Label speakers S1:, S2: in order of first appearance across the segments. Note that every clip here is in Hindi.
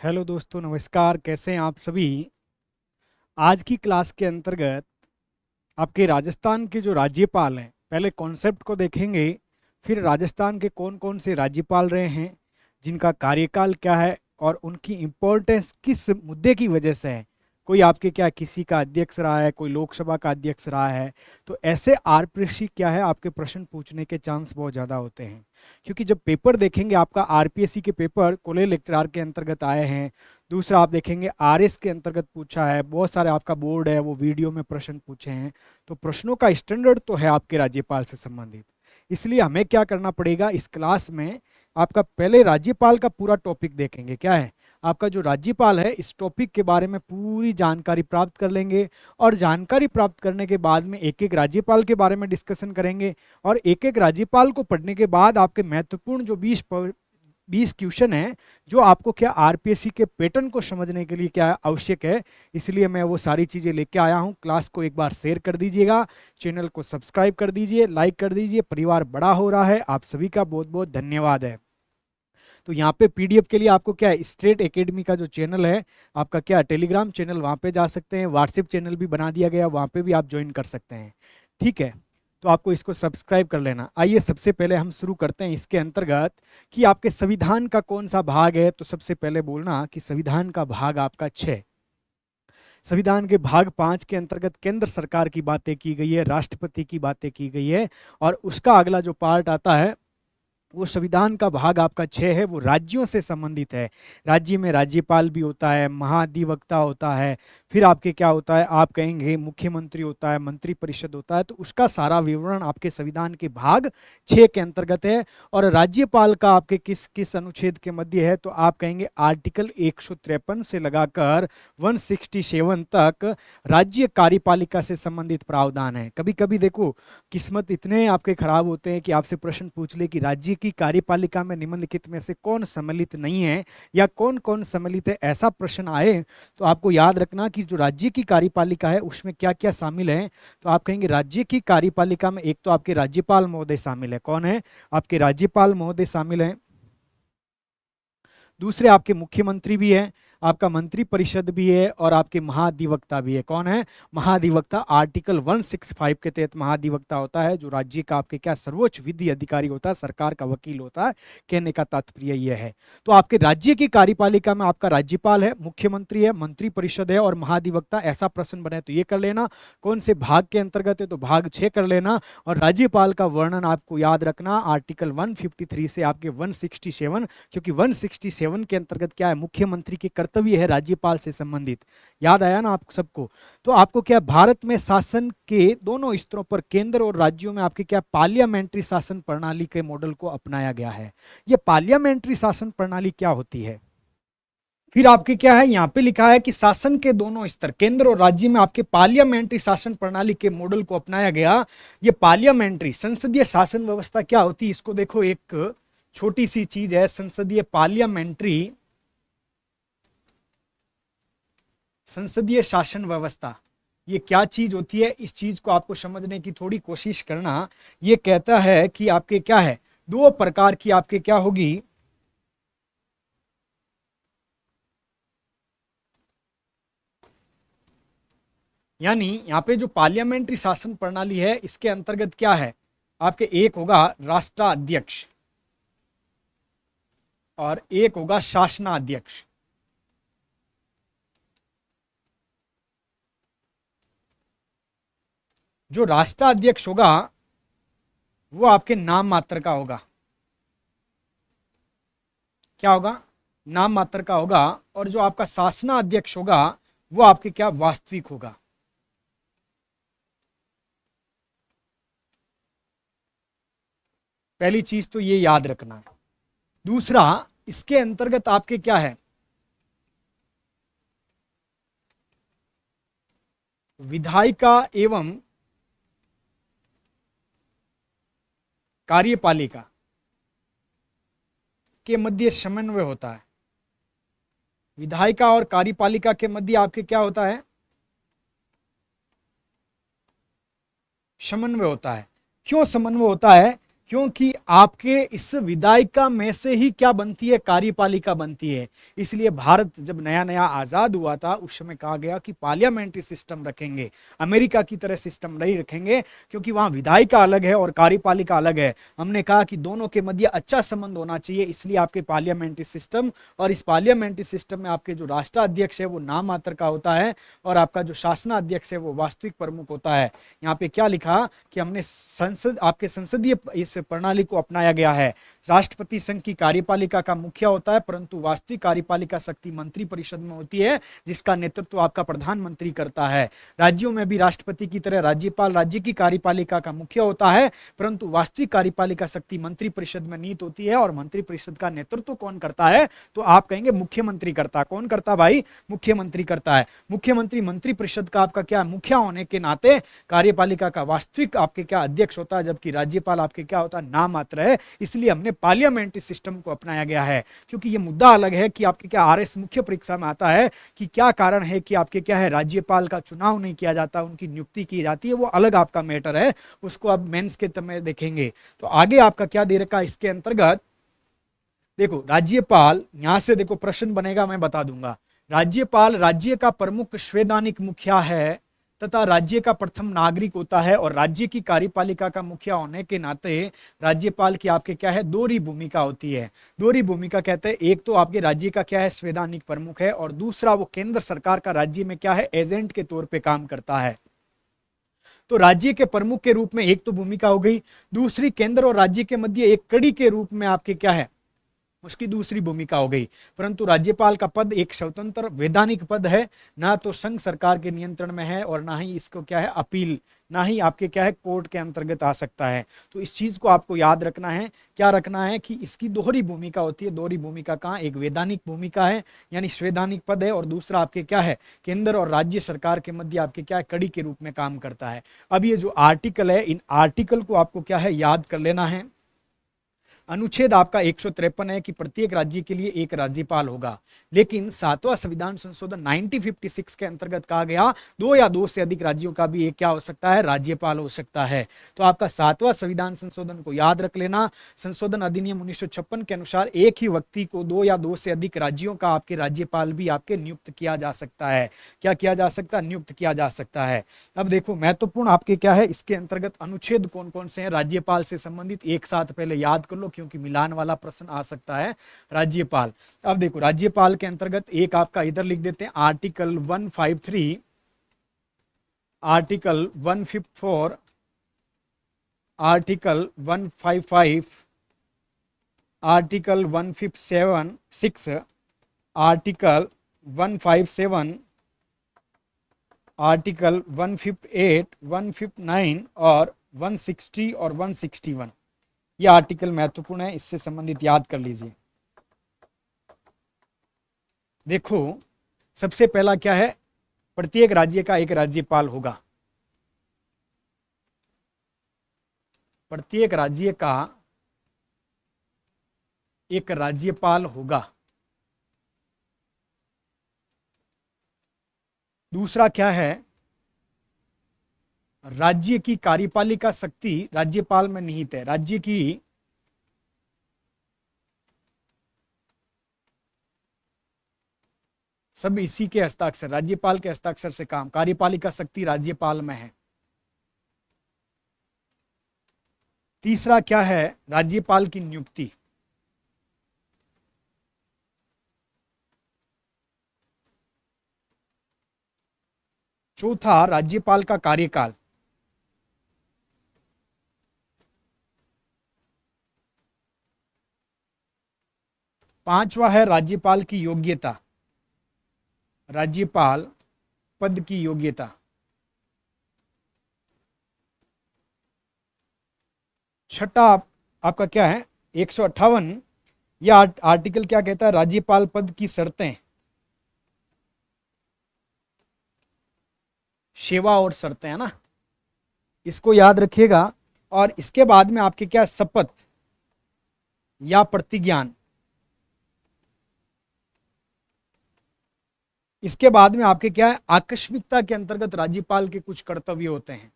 S1: हेलो दोस्तों, नमस्कार। कैसे हैं आप सभी। आज की क्लास के अंतर्गत आपके राजस्थान के जो राज्यपाल हैं, पहले कॉन्सेप्ट को देखेंगे। फिर राजस्थान के कौन कौन से राज्यपाल रहे हैं, जिनका कार्यकाल क्या है और उनकी इम्पोर्टेंस किस मुद्दे की वजह से है। कोई आपके क्या किसी का अध्यक्ष रहा है, कोई लोकसभा का अध्यक्ष रहा है। तो ऐसे आरपीएससी क्या है, आपके प्रश्न पूछने के चांस बहुत ज़्यादा होते हैं। क्योंकि जब पेपर देखेंगे, आपका आरपीएससी के पेपर कॉलेज लेक्चरार के अंतर्गत आए हैं। दूसरा आप देखेंगे आरएस के अंतर्गत पूछा है, बहुत सारे आपका बोर्ड है वो वीडियो में प्रश्न पूछे हैं। तो प्रश्नों का स्टैंडर्ड तो है आपके राज्यपाल से संबंधित। इसलिए हमें क्या करना पड़ेगा, इस क्लास में आपका पहले राज्यपाल का पूरा टॉपिक देखेंगे। क्या है आपका जो राज्यपाल है, इस टॉपिक के बारे में पूरी जानकारी प्राप्त कर लेंगे। और जानकारी प्राप्त करने के बाद में एक एक राज्यपाल के बारे में डिस्कशन करेंगे। और एक एक राज्यपाल को पढ़ने के बाद आपके महत्वपूर्ण जो 20 क्वेश्चन है, जो आपको क्या आरपीएससी के पैटर्न को समझने के लिए क्या आवश्यक है, इसलिए मैं वो सारी चीज़ें लेके आया हूँ। क्लास को एक बार शेयर कर दीजिएगा, चैनल को सब्सक्राइब कर दीजिए, लाइक कर दीजिए। परिवार बड़ा हो रहा है, आप सभी का बहुत बहुत धन्यवाद है। तो यहाँ पे पीडीएफ के लिए आपको क्या है, स्टेट एकेडमी का जो चैनल है आपका, क्या टेलीग्राम चैनल, वहाँ पे जा सकते हैं। व्हाट्सएप चैनल भी बना दिया गया, वहाँ पे भी आप ज्वाइन कर सकते हैं। ठीक है, तो आपको इसको सब्सक्राइब कर लेना। आइए सबसे पहले हम शुरू करते हैं इसके अंतर्गत कि आपके संविधान का कौन सा भाग है। तो सबसे पहले बोलना कि संविधान का भाग आपका 6। संविधान के भाग 5 के अंतर्गत केंद्र सरकार की बातें की गई है, राष्ट्रपति की बातें की गई है। और उसका अगला जो पार्ट आता है, वो संविधान का भाग आपका 6 है, वो राज्यों से संबंधित है। राज्य में राज्यपाल भी होता है, महाधिवक्ता होता है, फिर आपके क्या होता है, आप कहेंगे मुख्यमंत्री होता है, मंत्री परिषद होता है। तो उसका सारा विवरण आपके संविधान के भाग 6 के अंतर्गत है। और राज्यपाल का आपके किस किस अनुच्छेद के मध्य है, तो आप कहेंगे आर्टिकल 153 से लगाकर 167 तक राज्य कार्यपालिका से संबंधित प्रावधान है। कभी कभी देखो, किस्मत इतने आपके खराब होते हैं कि आपसे प्रश्न पूछ ले कि राज्य की कार्यपालिका में निम्नलिखित में से कौन सम्मिलित नहीं है या कौन कौन सम्मिलित है, ऐसा प्रश्न आए तो आपको याद रखना कि जो राज्य की कार्यपालिका है उसमें क्या क्या शामिल है। तो आप कहेंगे राज्य की कार्यपालिका में एक तो आपके राज्यपाल महोदय शामिल है। कौन है, आपके राज्यपाल महोदय शामिल है। दूसरे आपके मुख्यमंत्री भी है, आपका मंत्री परिषद भी है, और आपके महाधिवक्ता भी है। कौन है, महाधिवक्ता। आर्टिकल 165 के तहत महाधिवक्ता होता है, जो राज्य का आपके क्या सर्वोच्च विधि अधिकारी होता है, सरकार का वकील होता है। कहने का तात्पर्य यह है। तो आपके राज्य की कार्यपालिका में आपका राज्यपाल है, मुख्यमंत्री है, मंत्री परिषद है और महाधिवक्ता। ऐसा प्रश्न बने तो ये कर लेना। कौन से भाग के अंतर्गत है, तो भाग 6 कर लेना। और राज्यपाल का वर्णन आपको याद रखना, आर्टिकल 153 से आपके 167, क्योंकि 167 के अंतर्गत क्या है, मुख्यमंत्री के कर्तव्य है राज्यपाल से संबंधित। याद आया ना आप सबको। तो आपको क्या, भारत में शासन के दोनों स्तरों पर, केंद्र और राज्यों में आपके क्या पार्लियामेंट्री शासन प्रणाली के मॉडल को अपनाया गया है। ये पार्लियामेंट्री शासन प्रणाली क्या होती है, फिर आपके क्या है, यहां पे लिखा है कि शासन के दोनों स्तर, केंद्र और राज्य में आपके पार्लियामेंट्री शासन प्रणाली के मॉडल को अपनाया गया। ये पार्लियामेंट्री संसदीय शासन व्यवस्था क्या होती है, इसको देखो। एक छोटी सी चीज है, संसदीय पार्लियामेंट्री संसदीय शासन व्यवस्था। ये क्या चीज होती है, इस चीज को आपको समझने की थोड़ी कोशिश करना। ये कहता है कि आपके क्या है, दो प्रकार की आपके क्या होगी, यानी यहाँ पे जो पार्लियामेंट्री शासन प्रणाली है, इसके अंतर्गत क्या है, आपके एक होगा राष्ट्राध्यक्ष और एक होगा शासनाध्यक्ष। जो राष्ट्राध्यक्ष होगा वो आपके नाम मात्र का होगा। क्या होगा, नाम मात्र का होगा। और जो आपका शासनाध्यक्ष होगा वो आपके क्या वास्तविक होगा। पहली चीज तो ये याद रखना है। दूसरा, इसके अंतर्गत आपके क्या है, विधायिका एवं कार्यपालिका के मध्य समन्वय होता है। विधायिका और कार्यपालिका के मध्य आपके क्या होता है, समन्वय होता है। क्यों समन्वय होता है, क्योंकि आपके इस विधायिका में से ही क्या बनती है, कार्यपालिका बनती है। इसलिए भारत जब नया नया आजाद हुआ था उस समय कहा गया कि पार्लियामेंट्री सिस्टम रखेंगे, अमेरिका की तरह सिस्टम नहीं रखेंगे, क्योंकि वहां विधायिका अलग है और कार्यपालिका अलग है। हमने कहा कि दोनों के मध्य अच्छा संबंध होना चाहिए, इसलिए आपके पार्लियामेंट्री सिस्टम, और इस पार्लियामेंट्री सिस्टम में आपके जो राष्ट्राध्यक्ष है वो नाम मात्र का होता है और आपका जो शासनाध्यक्ष है वो वास्तविक प्रमुख होता है। यहाँ पे क्या लिखा कि हमने संसद, आपके संसदीय इस प्रणाली को अपनाया गया है। राष्ट्रपति संघ की कार्यपालिका का मुखिया होता है, परंतु वास्तविक कार्यपालिका शक्ति मंत्री परिषद में होती है, जिसका नेतृत्व आपका प्रधानमंत्री करता है। राज्यों में भी राष्ट्रपति की तरह राज्यपाल राज्य की कार्यपालिका का मुखिया होता है, परंतु वास्तविक कार्यपालिका शक्ति मंत्री परिषद में नीत होती है। और मंत्री परिषद का नेतृत्व कौन करता है, तो आप कहेंगे मुख्यमंत्री करता है। कौन करता भाई, मुख्यमंत्री करता है। मुख्यमंत्री मंत्री परिषद का आपका क्या, मुखिया होने के नाते कार्यपालिका का वास्तविक आपके क्या अध्यक्ष होता है, जबकि राज्यपाल आपके क्या होता है, नाम मात्र है। इसलिए हमने पार्लियामेंट्री सिस्टम को अपनाया गया है, क्योंकि ये मुद्दा अलग है कि आपके क्या आरएस मुख्य परीक्षा में आता है कि क्या कारण है कि आपके क्या है राज्यपाल का चुनाव नहीं किया जाता, उनकी नियुक्ति की जाती है, वो अलग आपका मैटर है, उसको आप मेंस के समय देखेंगे। तो आगे आपका क्या दे रखा है इसके अंतर्गत, देखो राज्यपाल, यहां से देखो प्रश्न बनेगा, मैं बता दूंगा। राज्यपाल राज्य का प्रमुख संवैधानिक मुखिया है तथा राज्य का प्रथम नागरिक होता है, और राज्य की कार्यपालिका का मुखिया होने के नाते राज्यपाल की आपके क्या है, दोहरी भूमिका होती है। दोहरी भूमिका कहते हैं, एक तो आपके राज्य का क्या है, संवैधानिक प्रमुख है, और दूसरा वो केंद्र सरकार का राज्य में क्या है, एजेंट के तौर पे काम करता है। तो राज्य के प्रमुख के रूप में एक तो भूमिका हो गई, दूसरी केंद्र और राज्य के मध्य एक कड़ी के रूप में आपके क्या है, उसकी दूसरी भूमिका हो गई। परंतु राज्यपाल का पद एक स्वतंत्र वैधानिक पद है, ना तो संघ सरकार के नियंत्रण में है और ना ही इसको क्या है अपील, ना ही आपके क्या है कोर्ट के अंतर्गत आ सकता है। तो इस चीज को आपको याद रखना है। क्या रखना है कि इसकी दोहरी भूमिका होती है। दोहरी भूमिका कहाँ, एक वैधानिक भूमिका है यानी संवैधानिक पद है, और दूसरा आपके क्या है, केंद्र और राज्य सरकार के मध्य आपके क्या है, कड़ी के रूप में काम करता है। अब ये जो आर्टिकल है, इन आर्टिकल को आपको क्या है, याद कर लेना है। अनुच्छेद आपका 153 है कि प्रत्येक राज्य के लिए एक राज्यपाल होगा, लेकिन सातवां संविधान संशोधन 1956 के अंतर्गत कहा गया दो या दो से अधिक राज्यों का भी एक क्या हो सकता है, राज्यपाल हो सकता है। तो आपका सातवां संविधान संशोधन को याद रख लेना। संशोधन अधिनियम 1956 के अनुसार एक ही व्यक्ति को दो या दो से अधिक राज्यों का आपके राज्यपाल भी आपके नियुक्त किया जा सकता है। क्या किया जा सकता है, नियुक्त किया जा सकता है। अब देखो महत्वपूर्ण आपके क्या है, इसके अंतर्गत अनुच्छेद कौन कौन से हैं राज्यपाल से संबंधित, एक साथ पहले याद कर लो, क्योंकि मिलान वाला प्रश्न आ सकता है। राज्यपाल, अब देखो राज्यपाल के अंतर्गत एक आपका इधर लिख देते हैं, article 153, article 154, article 155, article 157, article 157, article 158, 159 और 160 और 161। ये आर्टिकल महत्वपूर्ण है, इससे संबंधित याद कर लीजिए। देखो सबसे पहला क्या है, प्रत्येक राज्य का एक राज्यपाल होगा। प्रत्येक राज्य का एक राज्यपाल होगा। दूसरा क्या है, राज्य की कार्यपालिका शक्ति राज्यपाल में निहित है। राज्य की सब इसी के हस्ताक्षर, राज्यपाल के हस्ताक्षर से काम, कार्यपालिका शक्ति राज्यपाल में है। तीसरा क्या है, राज्यपाल की नियुक्ति। चौथा राज्यपाल का कार्यकाल। पांचवा है राज्यपाल की योग्यता, राज्यपाल पद की योग्यता। छठा आपका क्या है, 158, यह आर्टिकल क्या कहता है, राज्यपाल पद की शर्तें, सेवा और शर्तें, है ना, इसको याद रखिएगा। और इसके बाद में आपके क्या, शपथ या प्रतिज्ञान। इसके बाद में आपके क्या है, आकस्मिकता के अंतर्गत राज्यपाल के कुछ कर्तव्य होते हैं।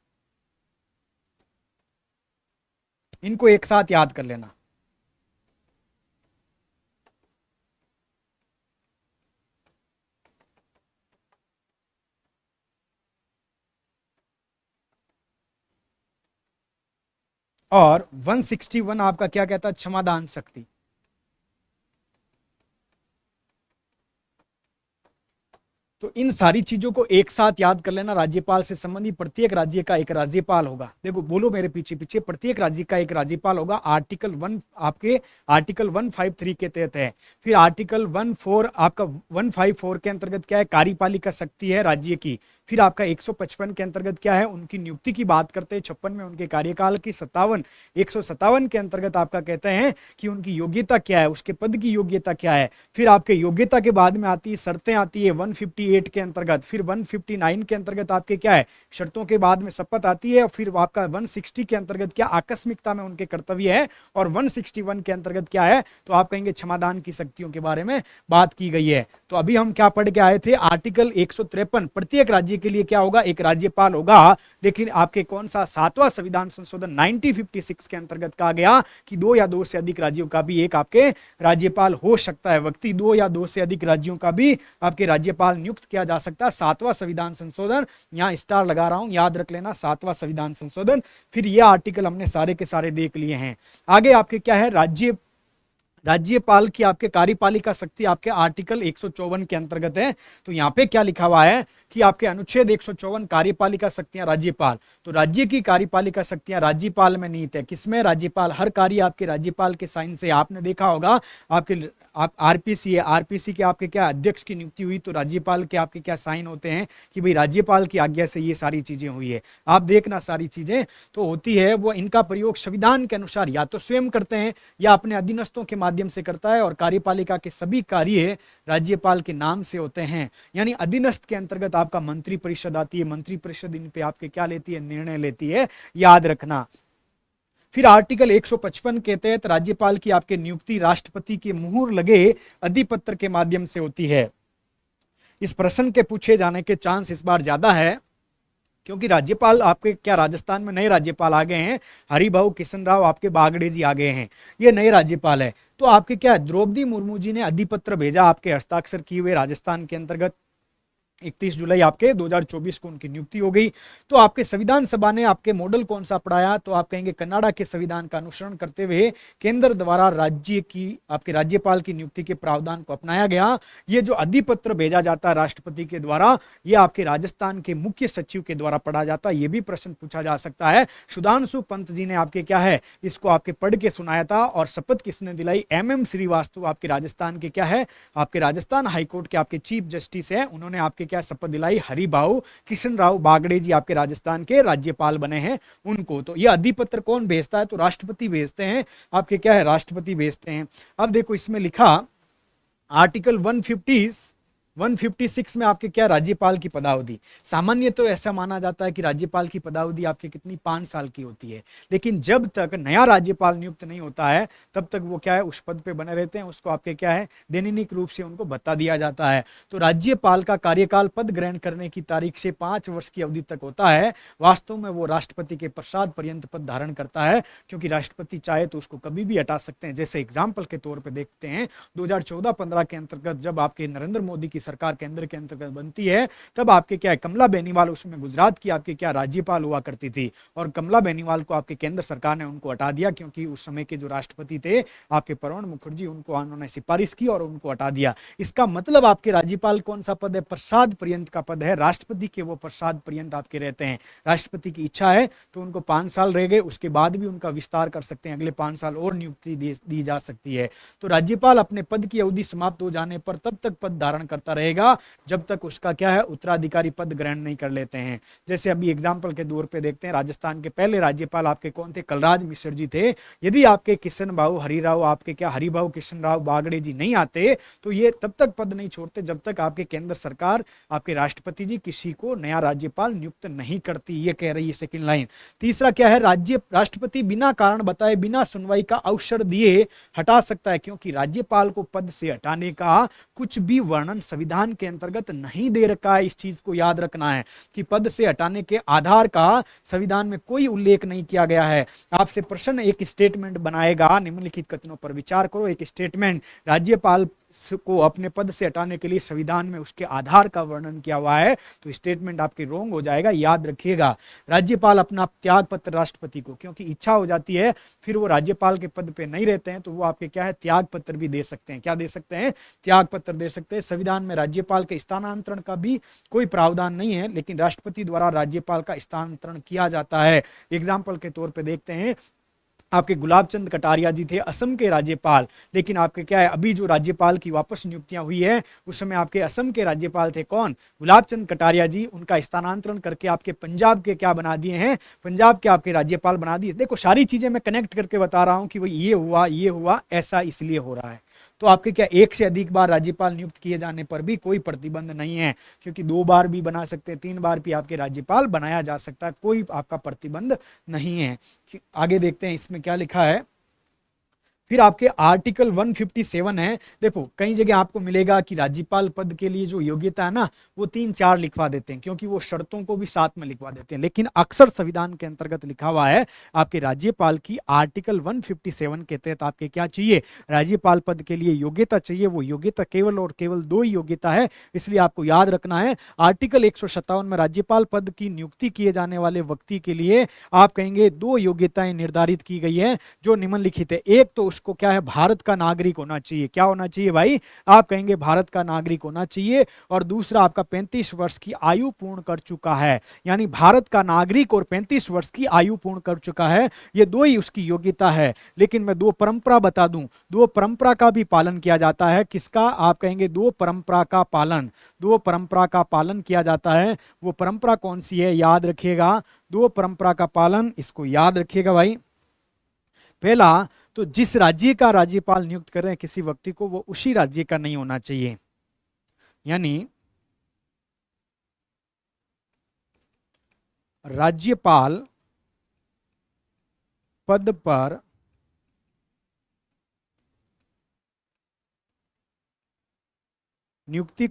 S1: इनको एक साथ याद कर लेना। और 161 आपका क्या कहता है, क्षमादान शक्ति। तो इन सारी चीजों को एक साथ याद कर लेना। राज्यपाल से संबंधित प्रत्येक राज्य का एक राज्यपाल होगा। देखो बोलो मेरे पीछे पीछे, प्रत्येक राज्य का एक राज्यपाल होगा। आर्टिकल 1 आपके आर्टिकल 153 के तहत है। फिर आर्टिकल 14 आपका 154 के अंतर्गत क्या है, कार्यपालिका शक्ति है राज्य की। फिर आपका 155 के अंतर्गत क्या है, उनकी नियुक्ति की बात करते हैं। 56 में उनके कार्यकाल की। 157 के अंतर्गत आपका कहते हैं कि उनकी योग्यता क्या है, उसके पद की योग्यता क्या है। फिर आपके योग्यता के बाद में आती है शर्तें आती है 158 के अंतर्गत। फिर 159 के अंतर्गत आपके क्या है, शर्तों के बाद में शपथ आती है। फिर आपका 160 के अंतर्गत क्या, आकस्मिकता में उनके कर्तव्य है। और 161 के अंतर्गत क्या है, तो आप कहेंगे क्षमादान की शक्तियों के बारे में बात की गई है। तो अभी हम क्या पढ़ के आए थे, आर्टिकल 153 प्रत्येक राज्य के लिए क्या होगा, एक राज्यपाल होगा। लेकिन आपके कौन सा 7वां संविधान संशोधन 1956 के अंतर्गत कहा गया कि 2 या 2 से अधिक राज्यों का भी एक आपके राज्यपाल हो सकता है। व्यक्ति 2 या 2 से अधिक राज्यों का भी आपके राज्यपाल नियुक्त किया जा सकता है। 7वां संविधान संशोधन, यहां स्टार लगा रहा हूं, याद रख लेना, 7वां संविधान संशोधन। फिर ये आर्टिकल हमने सारे के सारे देख लिए हैं। आगे आपके क्या है, राज्यपाल की आपके कार्यपालिका शक्ति आपके आर्टिकल 154 के अंतर्गत है। तो यहां पे क्या लिखा हुआ है कि आपके अनुच्छेद 154 कार्यपालिका शक्तियां राज्यपाल। तो राज्य की कार्यपालिका शक्तियां राज्यपाल में निहित है। किसमें, राज्यपाल। हर कार्य आपके राज्यपाल के साइन से। आपने देखा होगा आपके आप आरपीसी है, आरपीसी के आपके क्या अध्यक्ष की नियुक्ति हुई तो राज्यपाल के आपके क्या साइन होते हैं कि भाई राज्यपाल की आज्ञा से ये सारी चीजें हुई है। आप देखना सारी चीजें तो होती है। वो इनका प्रयोग संविधान के अनुसार या तो स्वयं करते हैं या अपने अधीनस्थों के माध्यम से करता है। और कार्यपालिका के सभी कार्य राज्यपाल के नाम से होते हैं। यानी अधीनस्थ के अंतर्गत आपका मंत्री परिषद आती है। मंत्री परिषद इन पे आपके क्या लेती है, निर्णय लेती है, याद रखना। फिर आर्टिकल 155 के तहत राज्यपाल की आपके नियुक्ति राष्ट्रपति के मुहर लगे अधिपत्र के माध्यम से होती है। इस प्रश्न के पूछे जाने के चांस इस बार ज्यादा है क्योंकि राज्यपाल आपके क्या राजस्थान में नए राज्यपाल आ गए हैं। हरिभाऊ किशन राव आपके बागड़े जी आ गए हैं, ये नए राज्यपाल है। तो आपके क्या द्रौपदी मुर्मू जी ने अधिपत्र भेजा आपके हस्ताक्षर किए हुए राजस्थान के अंतर्गत। 31 जुलाई आपके 2024 को उनकी नियुक्ति हो गई। तो आपके संविधान सभा ने आपके मॉडल कौन सा पढ़ाया, तो आप कहेंगे कनाडा के संविधान का अनुसरण करते हुए केंद्र द्वारा राज्य की आपके राज्यपाल की नियुक्ति के प्रावधान को अपनाया गया। ये जो अधिपत्र भेजा जाता है राष्ट्रपति के द्वारा, ये आपके राजस्थान के मुख्य सचिव के द्वारा पढ़ा जाता है। ये भी प्रश्न पूछा जा सकता है। सुधांशु पंत जी ने आपके क्या है, इसको आपके पढ़ के सुनाया था। और शपथ किसने दिलाई, MM श्रीवास्तव आपके राजस्थान के क्या है, आपके राजस्थान हाईकोर्ट के आपके चीफ जस्टिस है। उन्होंने आपके क्या शपथ दिलाई, हरिभाऊ किशन राव बागड़े जी आपके राजस्थान के राज्यपाल बने हैं उनको। तो ये अधिपत्र कौन भेजता है, तो राष्ट्रपति भेजते हैं आपके क्या है, राष्ट्रपति भेजते हैं। अब देखो इसमें लिखा आर्टिकल 156 में आपके क्या, राज्यपाल की पदावधि। सामान्य तो ऐसा माना जाता है कि राज्यपाल की पदावधि आपके कितनी 5 साल की होती है। लेकिन जब तक नया राज्यपाल नियुक्त नहीं होता है तब तक वो क्या है, उस पद पे बने रहते हैं। उसको आपके क्या है, दैनिक रूप से उनको भत्ता दिया जाता है। तो राज्यपाल का कार्यकाल पद ग्रहण करने की तारीख से 5 वर्ष की अवधि तक होता है। वास्तव में वो राष्ट्रपति के प्रसाद पर्यंत पद धारण करता है, क्योंकि राष्ट्रपति चाहे तो उसको कभी भी हटा सकते हैं। जैसे एग्जाम्पल के तौर पर देखते हैं 2014-15 के अंतर्गत जब आपके नरेंद्र मोदी की सरकार केंद्र के अंतर्गत बनती है, तब आपके क्या है, कमला बेनीवाल उसमें गुजरात की आपके क्या राज्यपाल हुआ करती थी। और कमला बेनीवाल को आपके केंद्र सरकार ने उनको हटा दिया, क्योंकि उस समय के जो राष्ट्रपति थे आपके प्रणब मुखर्जी, उनको उन्होंने सिफारिश की और उनको हटा दिया। इसका मतलब आपके राज्यपाल कौन सा पद है, प्रसाद पर्यंत का पद है। राष्ट्रपति के वो प्रसाद पर्यंत आपके रहते हैं। राष्ट्रपति की इच्छा है तो उनको 5 साल रह गए, उसके बाद भी उनका विस्तार कर सकते हैं, अगले 5 साल और नियुक्ति दी जा सकती है। तो राज्यपाल अपने पद की अवधि समाप्त हो जाने पर तब तक पद धारण करता रहेगा जब तक उसका क्या है, उत्तराधिकारी पद ग्रहण नहीं कर लेते हैं। जैसे अभी एग्जाम्पल के तौर पे देखते हैं, राजस्थान के पहले राज्यपाल आपके कौन थे, कलराज मिश्र जी थे। यदि आपके किशन भाऊ हरिराव आपके क्या हरिभाऊ किशन राव बागड़े जी नहीं आते तो ये तब तक पद नहीं छोड़ते जब तक आपके केंद्र सरकार आपके राष्ट्रपति जी किसी को नया राज्यपाल नियुक्त नहीं करती। ये कह रही है सेकंड लाइन। तीसरा क्या है, राष्ट्रपति बिना कारण बताए बिना सुनवाई का अवसर दिए हटा सकता है, क्योंकि राज्यपाल को पद से हटाने का कुछ भी वर्णन संविधान संविधान के अंतर्गत नहीं दे रखा है। इस चीज को याद रखना है कि पद से हटाने के आधार का संविधान में कोई उल्लेख नहीं किया गया है। आपसे प्रश्न एक स्टेटमेंट बनाएगा, निम्नलिखित कथनों पर विचार करो। एक स्टेटमेंट, राज्यपाल को अपने पद से हटाने के लिए संविधान में उसके आधार का वर्णन किया हुआ है, तो स्टेटमेंट आपके रॉन्ग हो जाएगा। याद रखिएगा, राज्यपाल अपना त्याग पत्र राष्ट्रपति को, क्योंकि इच्छा हो जाती है फिर वो राज्यपाल के पद पे नहीं रहते हैं, तो वो आपके क्या है, त्याग पत्र भी दे सकते हैं। क्या दे सकते हैं? त्याग पत्र दे सकते हैं। संविधान में राज्यपाल के स्थानांतरण का भी कोई प्रावधान नहीं है, लेकिन राष्ट्रपति द्वारा राज्यपाल का स्थानांतरण किया जाता है। एग्जाम्पल के तौर पर देखते हैं, आपके गुलाब चंद कटारिया जी थे असम के राज्यपाल, लेकिन आपके क्या है, अभी जो राज्यपाल की वापस नियुक्तियां हुई है उस समय आपके असम के राज्यपाल थे कौन? गुलाब चंद कटारिया जी। उनका स्थानांतरण करके आपके पंजाब के क्या बना दिए हैं? पंजाब के आपके राज्यपाल बना दिए। देखो सारी चीजें मैं कनेक्ट करके बता रहा हूं कि भाई ये हुआ ऐसा इसलिए हो रहा है। तो आपके क्या एक से अधिक बार राज्यपाल नियुक्त किए जाने पर भी कोई प्रतिबंध नहीं है, क्योंकि 2 बार भी बना सकते हैं, 3 बार भी आपके राज्यपाल बनाया जा सकता है, कोई आपका प्रतिबंध नहीं है। आगे देखते हैं इसमें क्या लिखा है। फिर आपके आर्टिकल 157 है। देखो कई जगह आपको मिलेगा कि राज्यपाल पद के लिए जो योग्यता है ना वो 3-4 लिखवा देते हैं, क्योंकि वो शर्तों को भी साथ में लिखवा देते हैं, लेकिन अक्सर संविधान के अंतर्गत लिखा हुआ है आपके राज्यपाल की आर्टिकल 157 के तहत आपके क्या चाहिए? राज्यपाल पद के लिए योग्यता चाहिए। वो योग्यता केवल और केवल 2 ही योग्यता है, इसलिए आपको याद रखना है। आर्टिकल 157 में राज्यपाल पद की नियुक्ति किए जाने वाले व्यक्ति के लिए आप कहेंगे 2 योग्यताएं निर्धारित की गई है जो निम्नलिखित है। एक तो उसको क्या है, भारत का नागरिक होना चाहिए। क्या होना चाहिए भाई? आप कहेंगे भारत का नागरिक होना चाहिए। और दूसरा आपका 35 वर्ष की आयु पूर्ण कर चुका है, यानी भारत का नागरिक और 35 वर्ष की आयु पूर्ण कर चुका है। ये 2 ही उसकी योग्यता है। लेकिन मैं 2 परंपरा बता दूं, 2 परंपरा का भी पालन किया जाता है। किसका? आप कहेंगे 2 परंपरा का पालन। 2 परंपरा का पालन किया जाता है। वो परंपरा कौन सी है? याद रखिएगा, 2 परंपरा का पालन, इसको याद रखिएगा भाई। पहला तो जिस राज्य का राज्यपाल नियुक्त कर रहे हैं किसी व्यक्ति को, वो उसी राज्य का नहीं होना चाहिए। यानी राज्यपाल पद पर नियुक्ति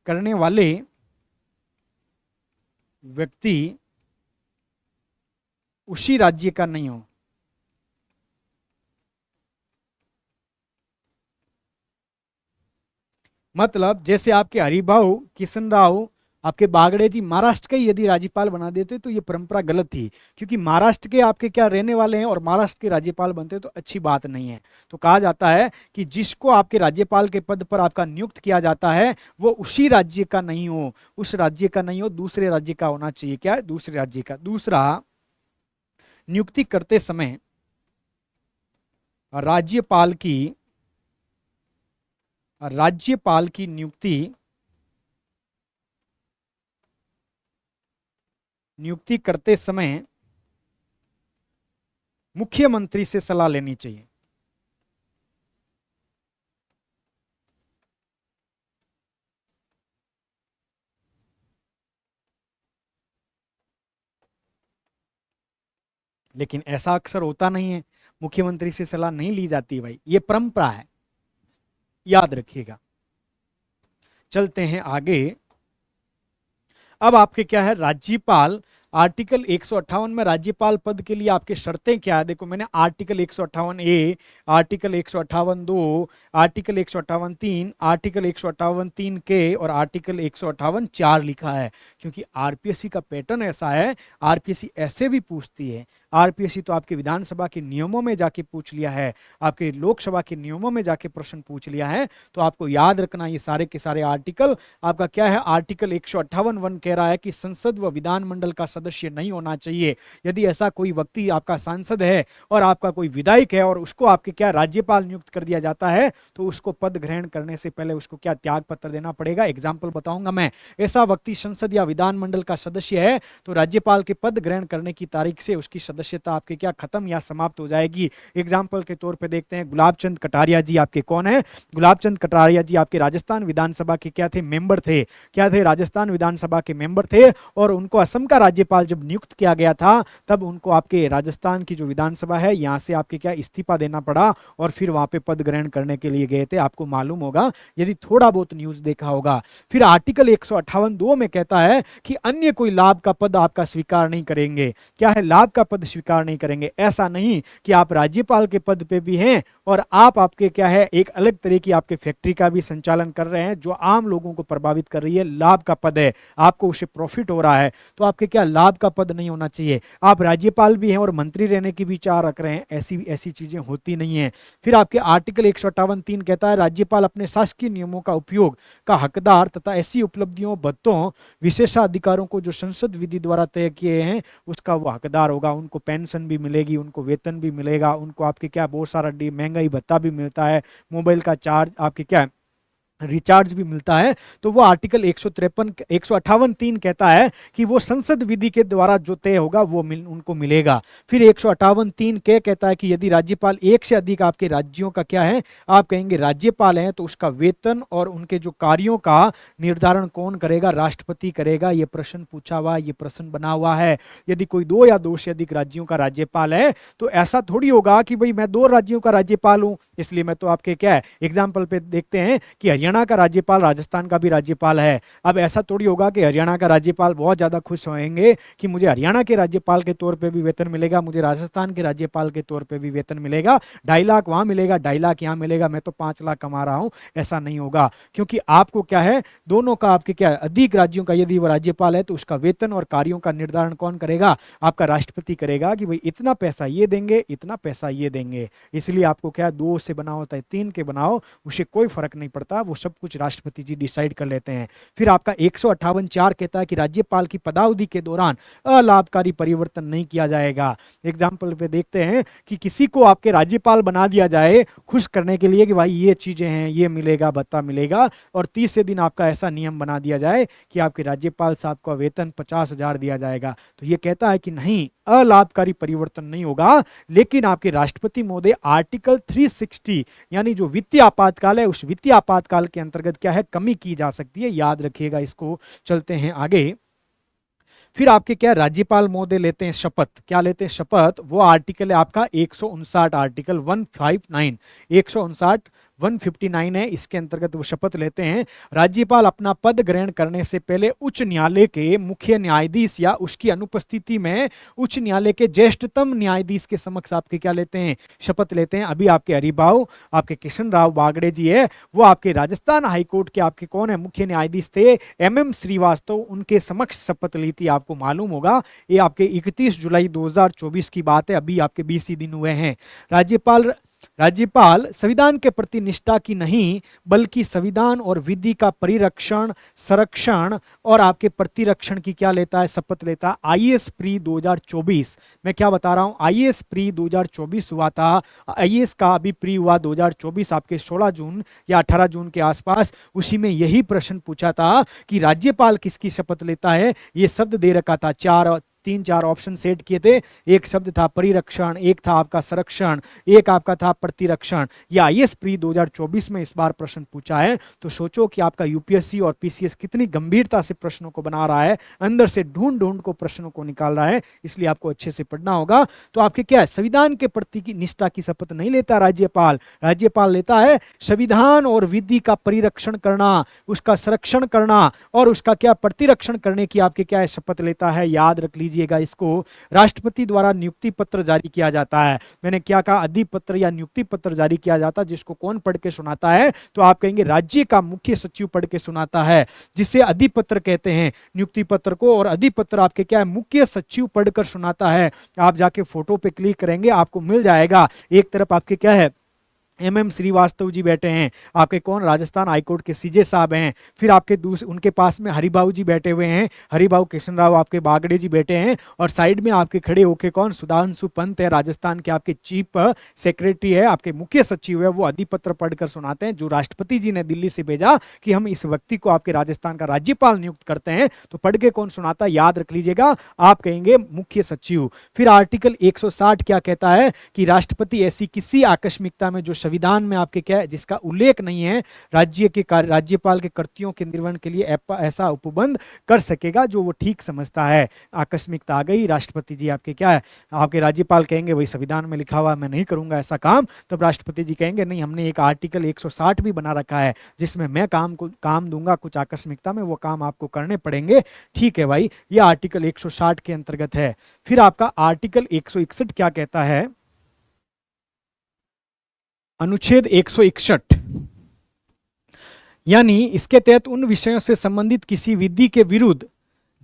S1: करने वाले व्यक्ति उसी राज्य का नहीं हो। मतलब जैसे आपके हरिभाऊ किशन राव आपके बागड़े जी महाराष्ट्र के यदि राज्यपाल बना देते तो ये परंपरा गलत थी, क्योंकि महाराष्ट्र के आपके क्या रहने वाले हैं और महाराष्ट्र के राज्यपाल बनते तो अच्छी बात नहीं है। तो कहा जाता है कि जिसको आपके राज्यपाल के पद पर आपका नियुक्त किया जाता है वो उसी राज्य का नहीं हो, उस राज्य का नहीं हो, दूसरे राज्य का होना चाहिए। क्या है? दूसरे राज्य का। दूसरा, नियुक्ति करते समय राज्यपाल की नियुक्ति करते समय मुख्यमंत्री से सलाह लेनी चाहिए। लेकिन ऐसा अक्सर होता नहीं है, मुख्यमंत्री से सलाह नहीं ली जाती भाई, ये परंपरा है, याद रखिएगा। चलते हैं आगे। अब आपके क्या है, राज्यपाल आर्टिकल 158 में राज्यपाल पद के लिए आपके शर्तें क्या है? देखो मैंने article 158A, article 158(2), article 158(3), article 158(3) और आर्टिकल 158(4) लिखा है, क्योंकि आरपीएससी का पैटर्न ऐसा है, आरपीएससी ऐसे भी पूछती है। आरपीएससी तो आपके विधानसभा के नियमों में जाके पूछ लिया है, आपके लोकसभा के नियमों में जाके प्रश्न पूछ लिया है। तो आपको याद रखना ये सारे के सारे आर्टिकल आपका क्या है, आर्टिकल 158(1) कह रहा है कि संसद व विधानमंडल का सदस्य नहीं होना चाहिए। यदि ऐसा कोई व्यक्ति आपका सांसद है और आपका कोई विधायक है और उसको आपके क्या राज्यपाल नियुक्त कर दिया जाता है, तो उसको पद ग्रहण करने से पहले उसको क्या त्याग पत्र देना पड़ेगा। एग्जाम्पल बताऊंगा मैं। ऐसा व्यक्ति संसद या विधानमंडल का सदस्य है तो राज्यपाल के पद ग्रहण करने की तारीख से उसकी सदस्यता आपके क्या खत्म या समाप्त हो जाएगी। एग्जाम्पल के तौर पे देखते हैं, गुलाब चंद कटारिया जी आपके कौन है? गुलाब चंद कटारिया जी आपके राजस्थान विधानसभा के क्या थे? मेंबर थे। क्या थे? राजस्थान विधानसभा के मेंबर थे, और उनको असम का राज्यपाल जब नियुक्त किया गया था तब उनको आपके राजस्थान की जो विधानसभा है यहाँ से आपके क्या इस्तीफा देना पड़ा, और फिर वहां पे पद ग्रहण करने के लिए गए थे। आपको मालूम होगा यदि थोड़ा बहुत न्यूज देखा होगा। फिर आर्टिकल 158(2) में कहता है कि अन्य कोई लाभ का पद आपका स्वीकार नहीं करेंगे। क्या है? लाभ का पद स्वीकार नहीं करेंगे। ऐसा नहीं कि आप राज्यपाल के पद पे भी हैं और आप आपके क्या है एक अलग तरह की आपके फैक्ट्री का भी संचालन कर रहे हैं जो आम लोगों को प्रभावित कर रही है, लाभ का पद है, आपको उससे प्रॉफिट हो रहा है, तो आपके क्या लाभ का पद नहीं होना चाहिए। आप राज्यपाल भी हैं और मंत्री रहने की विचार रख रहे हैं, ऐसी ऐसी चीजें होती नहीं है। फिर आपके आर्टिकल 158(3) कहता है राज्यपाल अपने शासकीय नियमों का उपयोग का हकदार तथा ऐसी उपलब्धियों, भत्तों, विशेषाधिकारों को जो संसद विधि द्वारा तय किए हैं उसका वो हकदार होगा। उनको पेंशन भी मिलेगी, उनको वेतन भी मिलेगा, उनको आपके क्या बहुत सारा महंगाई भत्ता भी मिलता है, मोबाइल का चार्ज आपके क्या रिचार्ज भी मिलता है। तो वो आर्टिकल 158(3) कहता है कि वो संसद विधि के द्वारा जो तय होगा वो उनको मिलेगा। फिर 158(3) के कहता है कि यदि राज्यपाल एक से अधिक आपके राज्यों का क्या है, आप कहेंगे राज्यपाल हैं, तो उसका वेतन और उनके जो कार्यों का निर्धारण कौन करेगा? राष्ट्रपति करेगा। ये प्रश्न पूछा हुआ, ये प्रश्न बना हुआ है। यदि कोई 2 या 2 से अधिक राज्यों का राज्यपाल है तो ऐसा थोड़ी होगा कि भाई मैं 2 राज्यों का राज्यपाल हूं इसलिए मैं तो आपके क्या है, एग्जाम्पल पे देखते हैं कि हरियाणा का राज्यपाल राजस्थान का भी राज्यपाल है। अब ऐसा थोड़ी होगा कि हरियाणा का राज्यपाल बहुत ज्यादा खुश होंगे कि मुझे हरियाणा के राज्यपाल के तौर पे भी वेतन मिलेगा, मुझे राजस्थान के राज्यपाल के तौर पे भी वेतन मिलेगा, 2.5 लाख वहां मिलेगा, 2.5 लाख यहाँ मिलेगा, मैं तो 5 लाख कमा रहा हूं। ऐसा नहीं होगा, क्योंकि आपको क्या है दोनों का आपके क्या अधिक राज्यों का यदि वो राज्यपाल है तो उसका वेतन और कार्यों का निर्धारण कौन करेगा? आपका राष्ट्रपति करेगा कि भाई इतना पैसा ये देंगे, इतना पैसा ये देंगे। इसलिए आपको क्या 2 से बनाओ होता है 3 के बनाओ, उसे कोई फर्क नहीं पड़ता, वो सब कुछ राष्ट्रपति जी डिसाइड कर लेते हैं। फिर आपका 158(4) कहता है कि राज्यपाल की पदावधि के दौरान अलाभकारी परिवर्तन नहीं किया जाएगा। एग्जाम्पल पे देखते हैं कि किसी को आपके राज्यपाल बना दिया जाए खुश करने के लिए कि भाई ये चीजें हैं, ये मिलेगा, भत्ता मिलेगा, और 30 दिन आपका ऐसा नियम बना दिया जाए कि आपके राज्यपाल साहब का वेतन 50,000 दिया जाएगा। तो ये कहता है कि नहीं, अलाभकारी परिवर्तन नहीं होगा। लेकिन आपके राष्ट्रपति महोदय आर्टिकल 360 यानी जो वित्तीय आपातकाल है उस वित्तीय आपातकाल के अंतर्गत क्या है कमी की जा सकती है, याद रखिएगा इसको। चलते हैं आगे। फिर आपके क्या राज्यपाल महोदय लेते हैं शपथ। क्या लेते हैं शपथ? वो आर्टिकल है आपका 159, आर्टिकल 159, 159 है, इसके अंतर्गत वो शपथ लेते हैं। राज्यपाल अपना पद ग्रहण करने से पहले उच्च न्यायालय के मुख्य न्यायाधीश या उसकी अनुपस्थिति में उच्च न्यायालय के ज्येष्ठतम न्यायाधीश के समक्ष आपके क्या लेते हैं? शपथ लेते हैं। अभी आपके हरिभाऊ आपके किशन राव बागड़े जी है, वो आपके राजस्थान हाईकोर्ट के आपके कौन है मुख्य न्यायाधीश थे, MM श्रीवास्तव, उनके समक्ष शपथ ली थी। आपको मालूम होगा ये आपके 31 जुलाई 2024 की बात है, अभी आपके 20 ही दिन हुए हैं। राज्यपाल संविधान के प्रति निष्ठा की नहीं बल्कि संविधान और विधि का परिरक्षण, संरक्षण और आपके प्रतिरक्षण की क्या लेता है? शपथ लेता है। IAS प्री 2024, मैं क्या बता रहा हूं, IAS प्री 2024 हुआ था। IAS का अभी प्री हुआ 2024 आपके 16 जून या 18 जून के आसपास। उसी में यही प्रश्न पूछा था कि राज्यपाल किसकी शपथ लेता है। ये शब्द दे रखा था, 3-4 ऑप्शन सेट किए थे। एक शब्द था परिरक्षण, एक था आपका संरक्षण, एक आपका था प्रतिरक्षण। या IAS प्री 2024 में इस बार प्रश्न पूछा है। तो सोचो कि आपका UPSC और PCS कितनी गंभीरता से प्रश्नों को बना रहा है, अंदर से ढूंढ ढूंढ को प्रश्नों को निकाल रहा है, इसलिए आपको अच्छे से पढ़ना होगा। तो आपके क्या है, संविधान के प्रति की निष्ठा की शपथ नहीं लेता राज्यपाल। राज्यपाल लेता है संविधान और विधि का परिरक्षण करना, उसका संरक्षण करना और उसका क्या प्रतिरक्षण करने की आपके क्या है शपथ लेता है। याद रख लीजिएगा इसको। राष्ट्रपति द्वारा नियुक्ति पत्र जारी किया जाता है। मैंने क्या कहा, अधिपत्र या नियुक्ति पत्र जारी किया जाता है, जिसको कौन पढ़ के सुनाता है? तो आप कहेंगे राज्य का मुख्य सचिव पढ़ के सुनाता है, जिसे अधिपत्र कहते हैं नियुक्ति पत्र को। और अधिपत्र आपके क्या है, मुख्य सचिव पढ़कर सुनाता है। आप जाके फोटो पे क्लिक करेंगे आपको मिल जाएगा। एक तरफ आपके क्या है MM श्रीवास्तव जी बैठे हैं, आपके कौन राजस्थान हाईकोर्ट के सीजे साहब हैं, फिर आपके उनके पास में हरिभाऊ जी बैठे हुए हैं, हरिभाऊ कृष्ण राव आपके बागड़े जी बैठे हैं, और साइड में आपके खड़े होके कौन सुधांशु पंत है, राजस्थान के आपके चीफ सेक्रेटरी है, आपके मुख्य सचिव है, वो अधिपत्र पढ़कर सुनाते हैं जो राष्ट्रपति जी ने दिल्ली से भेजा कि हम इस व्यक्ति को आपके राजस्थान का राज्यपाल नियुक्त करते हैं। तो पढ़ के कौन सुनाता है, याद रख लीजिएगा, आप कहेंगे मुख्य सचिव। फिर आर्टिकल 160 क्या कहता है कि राष्ट्रपति ऐसी किसी आकस्मिकता में जो संविधान में आपके क्या है जिसका उल्लेख नहीं है, राज्यपाल के कर्तव्यों के निर्वहन के लिए ऐसा उपबंध कर सकेगा जो वो ठीक समझता है। आकस्मिकता आ गई, राष्ट्रपति जी आपके क्या है, आपके राज्यपाल कहेंगे वही संविधान में लिखा हुआ मैं नहीं करूंगा ऐसा काम, तब राष्ट्रपति जी कहेंगे नहीं, हमने एक आर्टिकल 160 भी बना रखा है जिसमें मैं काम दूंगा, कुछ आकस्मिकता में वो काम आपको करने पड़ेंगे। ठीक है भाई, ये आर्टिकल 160 के अंतर्गत है। फिर आपका आर्टिकल 161 क्या कहता है, अनुच्छेद 161, यानी इसके तहत उन विषयों से संबंधित किसी विधि के विरुद्ध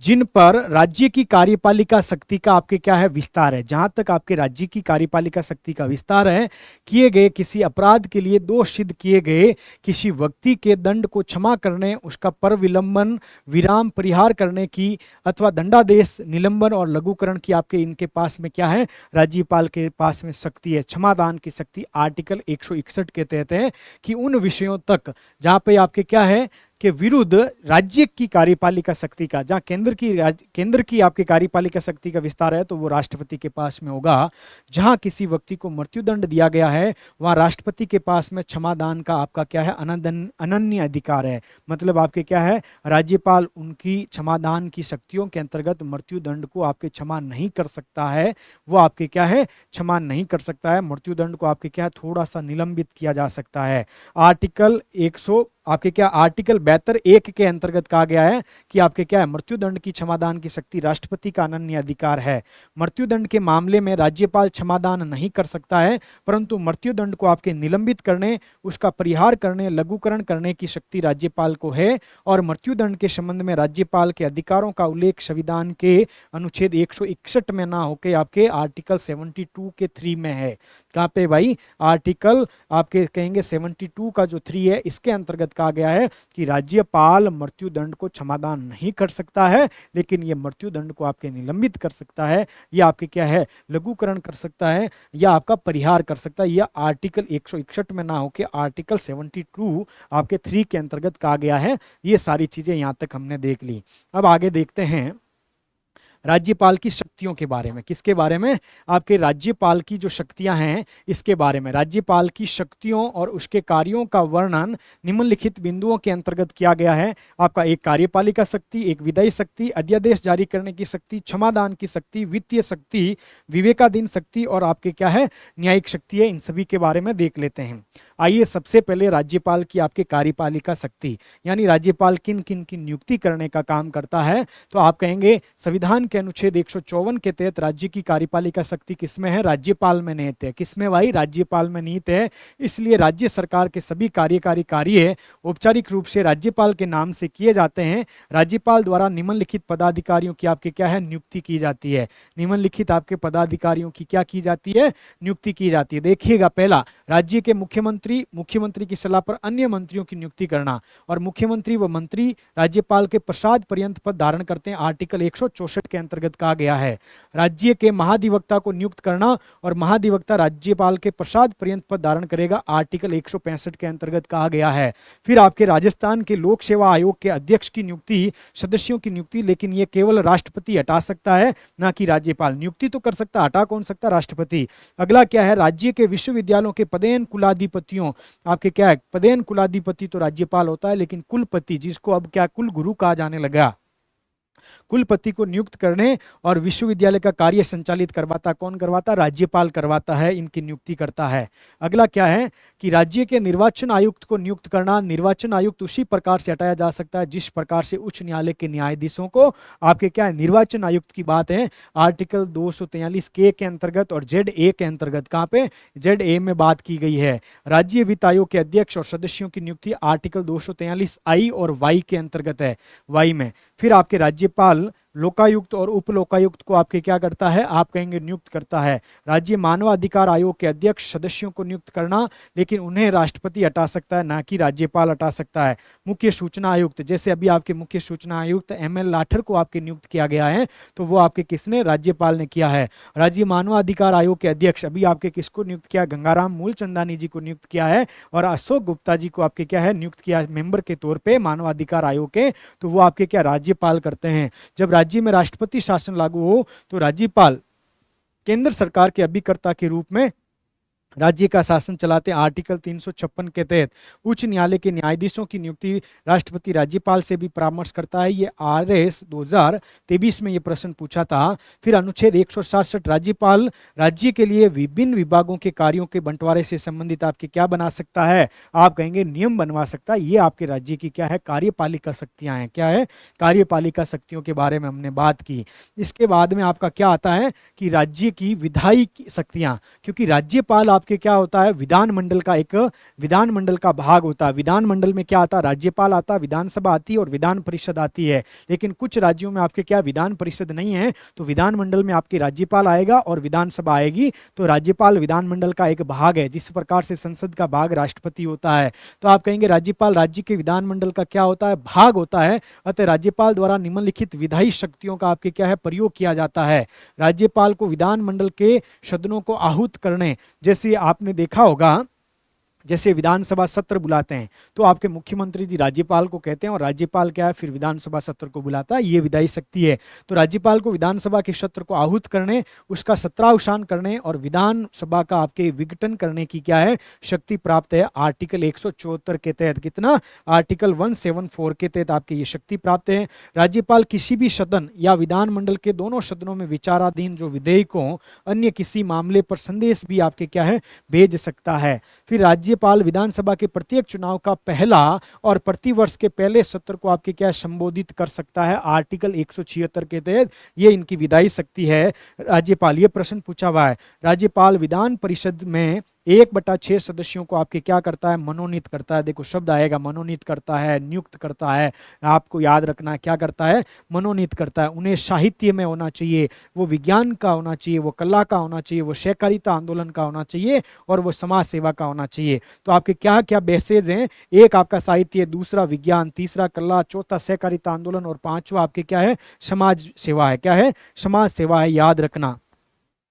S1: जिन पर राज्य की कार्यपालिका शक्ति का आपके क्या है विस्तार है, जहां तक आपके राज्य की कार्यपालिका शक्ति का विस्तार है, किए गए किसी अपराध के लिए दोष सिद्ध किए गए किसी व्यक्ति के दंड को क्षमा करने, उसका पर विलंबन विराम परिहार करने की अथवा दंडादेश निलंबन और लघुकरण की आपके इनके पास में क्या है, राज्यपाल के पास में शक्ति है। क्षमादान की शक्ति आर्टिकल 161 के तहत है कि उन विषयों तक जहां पे आपके क्या है के विरुद्ध राज्य की कार्यपालिका शक्ति का, जहां केंद्र की आपकी कार्यपालिका शक्ति का विस्तार है तो वो राष्ट्रपति के पास में होगा। जहां किसी व्यक्ति को मृत्युदंड दिया गया है वहां राष्ट्रपति के पास में क्षमादान का आपका क्या है अनन्य अधिकार है। मतलब आपके क्या है, राज्यपाल उनकी क्षमादान की शक्तियों के अंतर्गत मृत्युदंड को आपके क्षमा नहीं कर सकता है, वो आपके क्या है क्षमा नहीं कर सकता है। मृत्युदंड को आपके क्या है थोड़ा सा निलंबित किया जा सकता है। आर्टिकल 100 आपके क्या आर्टिकल 72(1) के अंतर्गत कहा गया है कि आपके क्या है मृत्युदंड की क्षमादान की शक्ति राष्ट्रपति का अनन्य अधिकार है। मृत्युदंड के मामले में राज्यपाल क्षमादान नहीं कर सकता है, परंतु मृत्युदंड को आपके निलंबित करने, उसका परिहार करने, लघुकरण करने की शक्ति राज्यपाल को है। और मृत्युदंड के संबंध में राज्यपाल के अधिकारों का उल्लेख संविधान के अनुच्छेद 161 में ना होकर आपके आर्टिकल 72 के 3 में है। कहाँ पे भाई, आर्टिकल आपके कहेंगे 72 का जो 3 है इसके अंतर्गत कहा गया है कि राज्यपाल मृत्युदंड को क्षमादान नहीं कर सकता है, लेकिन यह मृत्युदंड को आपके निलंबित कर सकता है, या आपके क्या है लघुकरण कर सकता है, या आपका परिहार कर सकता है। यह आर्टिकल 161 में ना होकर आर्टिकल 72 आपके 3 के अंतर्गत कहा गया है। ये सारी चीजें यहां तक हमने देख ली। अब आगे देखते हैं राज्यपाल की शक्तियों के बारे में। किसके बारे में, आपके राज्यपाल की जो शक्तियां हैं इसके बारे में। राज्यपाल की शक्तियों और उसके कार्यों का वर्णन निम्नलिखित बिंदुओं के अंतर्गत किया गया है। आपका एक कार्यपालिका शक्ति, एक विधायी शक्ति, अध्यादेश जारी करने की शक्ति, क्षमादान की शक्ति, वित्तीय शक्ति, विवेकाधीन शक्ति और आपके क्या है न्यायिक शक्ति है। इन सभी के बारे में देख लेते हैं। आइए सबसे पहले राज्यपाल की आपके कार्यपालिका शक्ति, यानी राज्यपाल किन किन की नियुक्ति करने का काम करता है। तो आप कहेंगे संविधान के अनुच्छेद 154 के तहत राज्य की कार्यपालिका शक्ति किसमें है, राज्यपाल में निहित है। किसमें भाई, राज्यपाल में निहित है। इसलिए राज्य सरकार के सभी कार्यकारी कार्य औपचारिक रूप से राज्यपाल के नाम से किए जाते हैं। राज्यपाल द्वारा निम्नलिखित पदाधिकारियों की आपके क्या है नियुक्ति की जाती है। निम्नलिखित आपके पदाधिकारियों की क्या की जाती है, नियुक्ति की जाती है। देखिएगा, पहला राज्य के मुख्यमंत्री की सलाह पर अन्य मंत्रियों की नियुक्ति करना, और मुख्यमंत्री व मंत्री राज्यपाल के प्रसाद पर्यंत पद धारण करते हैं। आर्टिकल 164 के अंतर्गत कहा गया है। राज्य के महाधिवक्ता को नियुक्त करना, और महाधिवक्ता राज्यपाल के प्रसाद पर्यंत पद धारण करेगा। आर्टिकल 165 के अंतर्गत कहा गया है। फिर आपके राजस्थान के लोक सेवा आयोग के अध्यक्ष की नियुक्ति, सदस्यों की नियुक्ति, लेकिन यह केवल राष्ट्रपति हटा सकता है, ना कि राज्यपाल। नियुक्ति तो कर सकता, हटा कौन सकता, राष्ट्रपति। अगला क्या है, राज्य के विश्वविद्यालयों के पदेन कुलाधिपतियों, आपके क्या है पदेन कुलाधिपति तो राज्यपाल होता है, लेकिन कुलपति जिसको अब क्या कुल गुरु कहा जाने लगा, कुलपति को नियुक्त करने और विश्वविद्यालय का कार्य संचालित करवाता कौन करवाता, राज्यपाल करवाता है, इनकी नियुक्ति करता है। अगला क्या है कि राज्य के निर्वाचन आयुक्त को नियुक्त करना। निर्वाचन आयुक्त उसी प्रकार से हटाया जा सकता है जिस प्रकार से उच्च न्यायालय के न्यायाधीशों को आपके क्या है निर्वाचन आयुक्त की बात है। आर्टिकल 243 के अंतर्गत और ZA के अंतर्गत, कहां पे ZA में बात की गई है। राज्य वित्त आयोग के अध्यक्ष और सदस्यों की नियुक्ति आर्टिकल 243 I और Y के अंतर्गत है, Y में। फिर आपके राज्यपाल लोकायुक्त और उप लोकायुक्त को आपके क्या करता है, आप कहेंगे नियुक्त करता है। राज्य मानवाधिकार आयोग के अध्यक्ष सदस्यों को नियुक्त करना, लेकिन उन्हें राष्ट्रपति हटा सकता है, ना कि राज्यपाल हटा सकता है। मुख्य सूचना आयुक्त, जैसे अभी आपके मुख्य सूचना आयुक्त एम.एल. लाठर को आपके नियुक्त किया गया है, तो वो आपके किसने, राज्यपाल ने किया है। राज्य मानवाधिकार आयोग के अध्यक्ष अभी आपके किसको नियुक्त किया, गंगाराम मूलचंदानी जी को नियुक्त किया है, और अशोक गुप्ता जी को आपके क्या है, नियुक्त किया है मेंबर के तौर पे मानवाधिकार आयोग के, तो वो आपके क्या, राज्यपाल करते हैं। जब राज्य में राष्ट्रपति शासन लागू हो तो राज्यपाल केंद्र सरकार के अभिकर्ता के रूप में राज्य का शासन चलाते। आर्टिकल 356 के तहत उच्च न्यायालय के न्यायाधीशों की नियुक्ति राष्ट्रपति राज्यपाल से भी परामर्श करता है। ये RS 2023 में ये प्रश्न पूछा था। फिर अनुच्छेद 167, राज्यपाल राज्य के लिए विभिन्न विभागों के कार्यों के बंटवारे से संबंधित आपके क्या बना सकता है, आप कहेंगे नियम बनवा सकता है। ये आपके राज्य की क्या है, कार्यपालिका शक्तियां हैं। क्या है, कार्यपालिका शक्तियों के बारे में हमने बात की। इसके बाद में आपका क्या आता है कि राज्य की विधायी शक्तियां, क्योंकि राज्यपाल आपके क्या होता है, विधानमंडल का एक विधानमंडल का भाग होता है। विधानमंडल में क्या आता है, राज्यपाल आता, विधानसभा आती है और विधान परिषद आती है। लेकिन कुछ राज्यों में आपके क्या, विधान परिषद नहीं है, तो विधानमंडल में आपके राज्यपाल आएगा और विधानसभा आएगी। तो राज्यपाल विधानमंडल का एक भाग है, जिस प्रकार से संसद का भाग राष्ट्रपति होता है। तो आप कहेंगे राज्यपाल राज्य के विधानमंडल का क्या होता है, भाग होता है। अतः राज्यपाल द्वारा निम्नलिखित विधायी शक्तियों का आपके क्या है, प्रयोग किया जाता है। राज्यपाल को विधानमंडल के सदनों को आहूत करने, जैसे आपने देखा होगा, जैसे विधानसभा सत्र बुलाते हैं तो आपके मुख्यमंत्री जी राज्यपाल को कहते हैं, और राज्यपाल क्या है, फिर विधानसभा सत्र को बुलाता है। ये विधायी शक्ति है। तो राज्यपाल को विधानसभा के सत्र को आहूत करने, उसका सत्रावसान करने और विधानसभा का आपके विघटन करने की क्या है, शक्ति प्राप्त है। आर्टिकल 174 के तहत, कितना, आर्टिकल 174 के तहत आपके ये शक्ति प्राप्त है। राज्यपाल किसी भी सदन या विधानमंडल के दोनों सदनों में विचाराधीन जो विधेयकों अन्य किसी मामले पर संदेश भी आपके क्या है, भेज सकता है। फिर राज्यपाल विधानसभा के प्रत्येक चुनाव का पहला और प्रतिवर्ष के पहले सत्र को आपके क्या संबोधित कर सकता है। आर्टिकल 176 के तहत ये इनकी विधायी शक्ति है। राज्यपाल, ये प्रश्न पूछा हुआ है, राज्यपाल विधान परिषद में 1/6 सदस्यों को आपके क्या करता है, मनोनीत करता है। देखो शब्द आएगा, मनोनीत करता है, नियुक्त करता है। आपको याद रखना क्या करता है, मनोनीत करता है। उन्हें साहित्य में होना चाहिए, वो विज्ञान का होना चाहिए, वो कला का होना चाहिए, वो सहकारिता आंदोलन का होना चाहिए, और वो समाज सेवा का होना चाहिए। तो आपके क्या क्या बेसेज हैं, एक आपका साहित्य, दूसरा विज्ञान, तीसरा कला, चौथा सहकारिता आंदोलन, और पांचवा आपके क्या है, समाज सेवा है। क्या है, समाज सेवा है, याद रखना,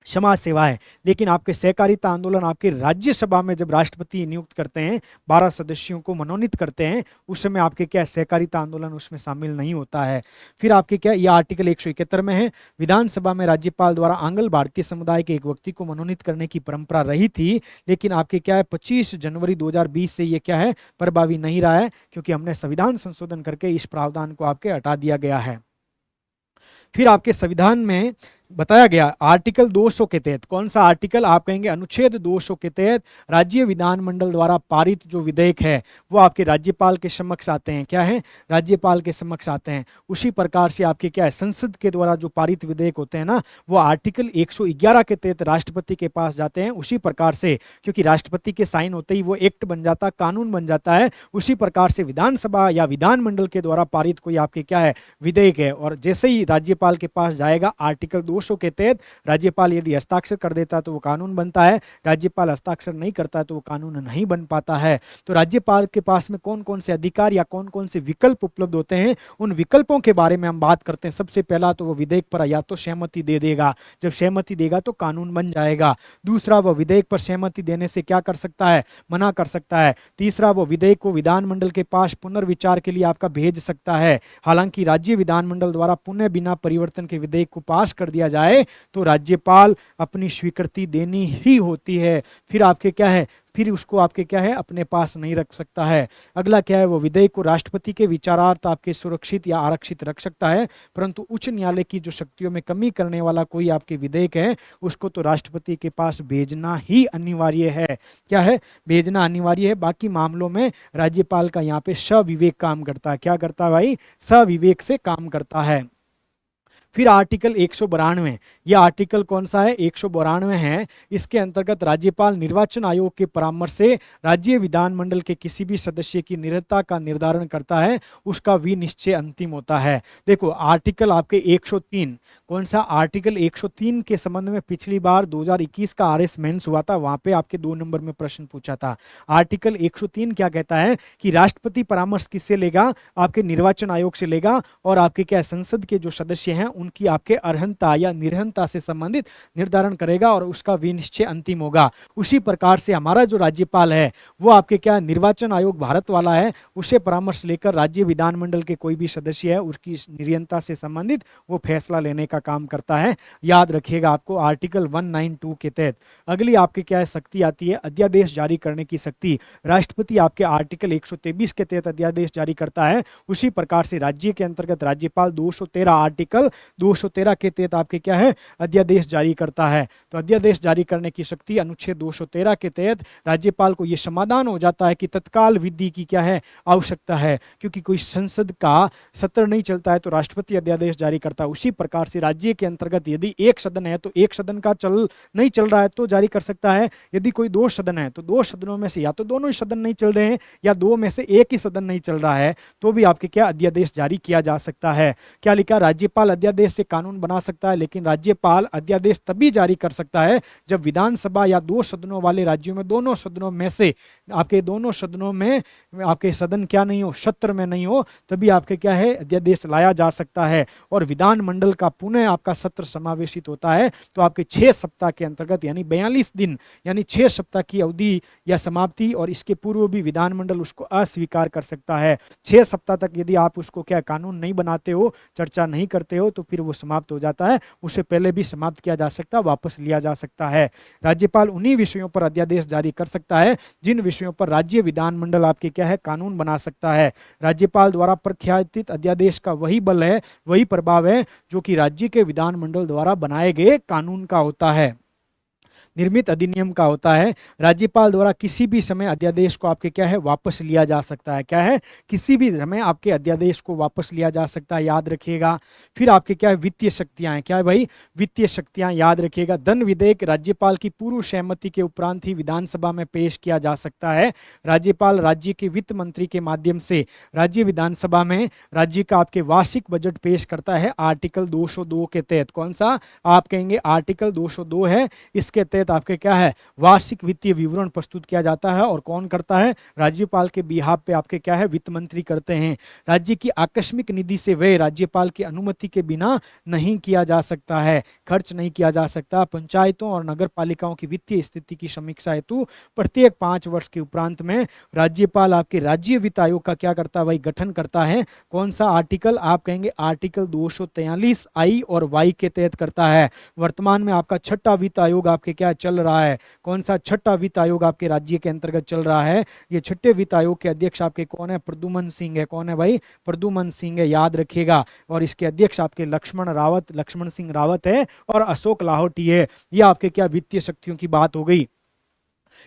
S1: समाज सेवा है। लेकिन आपके सहकारिता आंदोलन आपके राज्यसभा में जब राष्ट्रपति नियुक्त करते हैं, 12 सदस्यों को मनोनीत करते हैं, उस समय आपके क्या सहकारिता आंदोलन उसमें शामिल नहीं होता है। फिर आपके क्या, यह आर्टिकल 171 में है, विधानसभा में राज्यपाल द्वारा आंग्ल भारतीय समुदाय के एक व्यक्ति को मनोनीत करने की परंपरा रही थी, लेकिन आपके क्या है 25 जनवरी 2020 से ये क्या है, प्रभावी नहीं रहा है, क्योंकि हमने संविधान संशोधन करके इस प्रावधान को आपके हटा दिया गया है। फिर आपके संविधान में बताया गया आर्टिकल 200 के तहत, कौन सा आर्टिकल, आप कहेंगे अनुच्छेद 200 के तहत राज्य विधानमंडल द्वारा पारित जो विधेयक है वो आपके राज्यपाल के समक्ष आते हैं। क्या है, राज्यपाल के समक्ष आते हैं। उसी प्रकार से आपके क्या है, संसद के द्वारा जो पारित विधेयक होते हैं ना, वो आर्टिकल 111 के तहत राष्ट्रपति के पास जाते हैं। उसी प्रकार से, क्योंकि राष्ट्रपति के साइन होते ही वो एक्ट बन जाता, कानून बन जाता है, उसी प्रकार से विधानसभा या विधानमंडल के द्वारा पारित कोई आपके क्या है, विधेयक है, और जैसे ही राज्यपाल के पास जाएगा, आर्टिकल 200 के तहत राज्यपाल यदि हस्ताक्षर कर देता है तो वो कानून बनता है, राज्यपाल हस्ताक्षर नहीं करता है तो वो कानून नहीं बन पाता है। तो राज्यपाल के पास में कौन कौन से अधिकार या कौन कौन से विकल्प उपलब्ध होते हैं, उन विकल्पों के बारे में हम बात करते हैं। सबसे पहला तो वो विधेयक पर या तो सहमति दे देगा, जब सहमति देगा तो कानून बन जाएगा। दूसरा, वो विधेयक पर सहमति देने से क्या कर सकता है, मना कर सकता है। तीसरा, वो विधेयक को विधानमंडल के पास पुनर्विचार के लिए आपका भेज सकता है। हालांकि राज्य विधानमंडल द्वारा पुनः बिना परिवर्तन के विधेयक को पास कर दिया जाए तो राज्यपाल अपनी स्वीकृति देनी ही होती है। फिर आपके क्या है, फिर उसको आपके क्या है, अपने पास नहीं रख सकता है। अगला क्या है, वो विधेयक को राष्ट्रपति के विचारार्थ आपके सुरक्षित या आरक्षित रख सकता है, परंतु उच्च न्यायालय की जो शक्तियों में कमी करने वाला कोई आपके विधेयक है उसको तो राष्ट्रपति के पास भेजना ही अनिवार्य है। क्या है, भेजना अनिवार्य है। बाकी मामलों में राज्यपाल का यहाँ पे सविवेक काम करता है। क्या करता है भाई, सविवेक से काम करता है। फिर आर्टिकल 192, यह आर्टिकल कौन सा है, 192 है। इसके अंतर्गत राज्यपाल निर्वाचन आयोग के परामर्श से राज्य विधानमंडल के किसी भी सदस्य की निरता का निर्धारण करता है, उसका विनिश्चय अंतिम होता है। देखो आर्टिकल आपके 103, कौन सा आर्टिकल 103 के संबंध में पिछली बार 2021 का आरएस मेंस हुआ था, वहां पे आपके 2 नंबर में प्रश्न पूछा था। आर्टिकल 103 क्या कहता है कि राष्ट्रपति परामर्श किससे लेगा, आपके निर्वाचन आयोग से लेगा, और आपके क्या संसद के जो सदस्य हैं उनकी आपके अर्हता या निर्हनता से संबंधित निर्धारण करेगा और उसका विनिश्चय अंतिम होगा। उसी प्रकार से हमारा जो राज्यपाल है वो आपके क्या निर्वाचन आयोग भारत वाला है, उससे परामर्श लेकर राज्य विधानमंडल के कोई भी सदस्य है उसकी निर्हनता से संबंधित वो फैसला लेने का काम करता है। याद रखिएगा आपको आर्टिकल 192 के तहत। अगली आपके क्या है शक्ति आती है अध्यादेश जारी करने की शक्ति। राष्ट्रपति आपके आर्टिकल 123 के तहत अध्यादेश जारी करता है। उसी प्रकार से राज्य के अंतर्गत राज्यपाल 213 आर्टिकल 213 के तहत आपके क्या है अध्यादेश जारी करता है। तो अध्यादेश जारी करने की शक्ति अनुच्छेद 213 के तहत राज्यपाल को यह समाधान हो जाता है कि तत्काल विधि की क्या है आवश्यकता है, क्योंकि कोई संसद का सत्र नहीं चलता है तो राष्ट्रपति अध्यादेश जारी करता है। उसी प्रकार से राज्य के अंतर्गत यदि एक सदन है तो एक सदन का नहीं चल रहा है तो जारी कर सकता है। यदि कोई 2 सदन है तो 2 सदनों में से या तो दोनों ही सदन नहीं चल रहे हैं या 2 में से एक ही सदन नहीं चल रहा है तो भी आपके क्या अध्यादेश जारी किया जा सकता है। क्या लिखा, राज्यपाल अध्यादेश से कानून बना सकता है, लेकिन राज्यपाल अध्यादेश तभी जारी कर सकता है जब विधानसभा या 2 सदनों वाले राज्यों में दोनों सदनों में से आपके दोनों सदनों में आपके सदन क्या नहीं हो, सत्र में नहीं हो, तभी आपके क्या है अध्यादेश लाया जा सकता है। और विधानमंडल का पुनः आपका सत्र समावेशित होता है तो आपके 6 सप्ताह के अंतर्गत यानी 42 दिन यानी 6 सप्ताह की अवधि या समाप्ति, और इसके पूर्व भी विधानमंडल उसको अस्वीकार कर सकता है। 6 सप्ताह तक यदि आप उसको क्या कानून नहीं बनाते हो, चर्चा नहीं करते हो, तो फिर वो समाप्त हो जाता है। उससे पहले भी समाप्त किया जा सकता है, वापस लिया जा सकता है। राज्यपाल उन्हीं विषयों पर अध्यादेश जारी कर सकता है जिन विषयों पर राज्य विधानमंडल आपके क्या है कानून बना सकता है। राज्यपाल द्वारा प्रख्यापित अध्यादेश का वही बल है, वही प्रभाव है जो कि राज्य के विधानमंडल द्वारा बनाए गए कानून का होता है, निर्मित अधिनियम का होता है। राज्यपाल द्वारा किसी भी समय अध्यादेश को आपके क्या है वापस लिया जा सकता है। क्या है, किसी भी समय आपके अध्यादेश को वापस लिया जा सकता है, याद रखिएगा। फिर आपके क्या है वित्तीय शक्तियां हैं, क्या है भाई वित्तीय शक्तियां, याद रखिएगा। धन विधेयक राज्यपाल की पूर्व सहमति के उपरांत ही विधानसभा में पेश किया जा सकता है। राज्यपाल राज्य के वित्त मंत्री के माध्यम से राज्य विधानसभा में राज्य का आपके वार्षिक बजट पेश करता है आर्टिकल 202 के तहत। कौन सा आप कहेंगे, आर्टिकल 202 है। इसके तहत आपके क्या है वार्षिक वित्तीय विवरण प्रस्तुत किया जाता है, और कौन करता है, राज्यपाल के बिहाफ पे आपके क्या है वित्त मंत्री करते हैं। राज्य की आकस्मिक निधि से व्यय राज्यपाल की अनुमति के बिना नहीं किया जा सकता है, खर्च नहीं किया जा सकता। पंचायतों और नगर पालिकाओं की वित्तीय स्थिति की समीक्षा हेतु प्रत्येक 5 वर्ष के उपरांत में राज्यपाल आपके राज्य वित्त आयोग का क्या करता है भाई गठन करता है। कौन सा आर्टिकल, आप कहेंगे आर्टिकल 243 आई और वाई के तहत करता है। वर्तमान में आपका 6ठा वित्त आयोग आपके क्या चल रहा है, कौन सा 6ठा वित्त आयोग आपके राज्य के अंतर्गत चल रहा है। ये 6ठे वित्त आयोग के अध्यक्ष आपके कौन है, प्रद्युमन सिंह है। कौन है भाई, प्रद्युमन सिंह है, याद रखिएगा। और इसके अध्यक्ष आपके लक्ष्मण सिंह रावत है और अशोक लाहोटी है। ये आपके क्या वित्तीय शक्तियों की बात हो गई।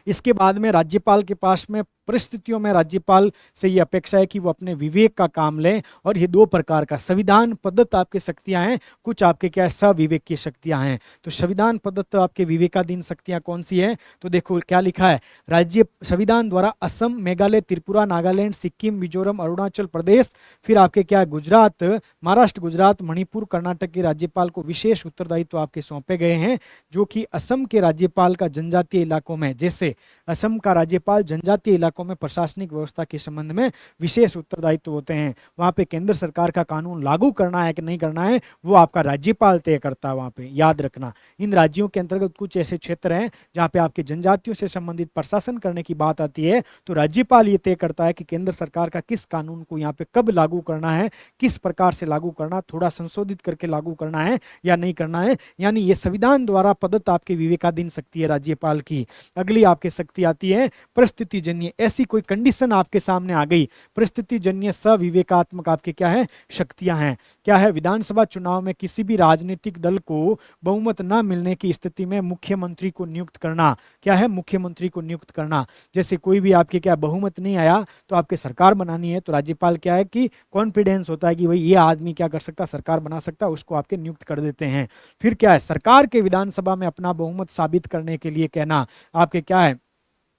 S1: इसके बाद में राज्यपाल के पास में परिस्थितियों में राज्यपाल से ये अपेक्षा है कि वो अपने विवेक का काम लें, और ये 2 प्रकार का संविधान प्रदत्त आपके शक्तियां हैं, कुछ आपके क्या है सविवेक की शक्तियां हैं। तो संविधान प्रदत्त आपके विवेकाधीन शक्तियां कौन सी है, तो देखो क्या लिखा है, राज्य संविधान द्वारा असम, मेघालय, त्रिपुरा, नागालैंड, सिक्किम, मिजोरम, अरुणाचल प्रदेश, फिर आपके क्या गुजरात, महाराष्ट्र, गुजरात, मणिपुर, कर्नाटक के राज्यपाल को विशेष उत्तरदायित्व आपके सौंपे गए हैं, जो कि असम के राज्यपाल का जनजातीय इलाकों में, जैसे असम का राज्यपाल जनजातीय इलाकों में प्रशासनिक व्यवस्था के संबंध में विशेष उत्तरदायित्व होते हैं। वहां पे केंद्र सरकार का कानून लागू करना है कि नहीं करना है वो आपका राज्यपाल तय करता है। वहां पे याद रखना, इन राज्यों के अंतर्गत कुछ ऐसे क्षेत्र हैं जहां पे आपके जनजातियों से संबंधित प्रशासन करने की बात आती है, तो राज्यपाल ये तय करता है कि केंद्र सरकार का किस कानून को यहाँ पे कब लागू करना है, किस प्रकार से लागू करना, थोड़ा संशोधित करके लागू करना है या नहीं करना है। यानी ये संविधान द्वारा प्रदत्त आपकी विवेकाधीन शक्ति है राज्यपाल की। अगली आपकी शक्ति आती है परिस्थिति जन्य ऐसी कोई कंडीशन आपके सामने आ गई, परिस्थिति जन्य सविवेकात्मक आपके क्या है शक्तियां हैं। क्या है, विधानसभा चुनाव में किसी भी राजनीतिक दल को बहुमत न मिलने की स्थिति में मुख्यमंत्री को नियुक्त करना, क्या है, मुख्यमंत्री को नियुक्त करना। जैसे कोई भी आपके क्या बहुमत नहीं आया तो आपके सरकार बनानी है, तो राज्यपाल क्या है कि कॉन्फिडेंस होता है कि भाई ये आदमी क्या कर सकता, सरकार बना सकता, उसको आपके नियुक्त कर देते हैं। फिर क्या है, सरकार के विधानसभा में अपना बहुमत साबित करने के लिए कहना आपके क्या है,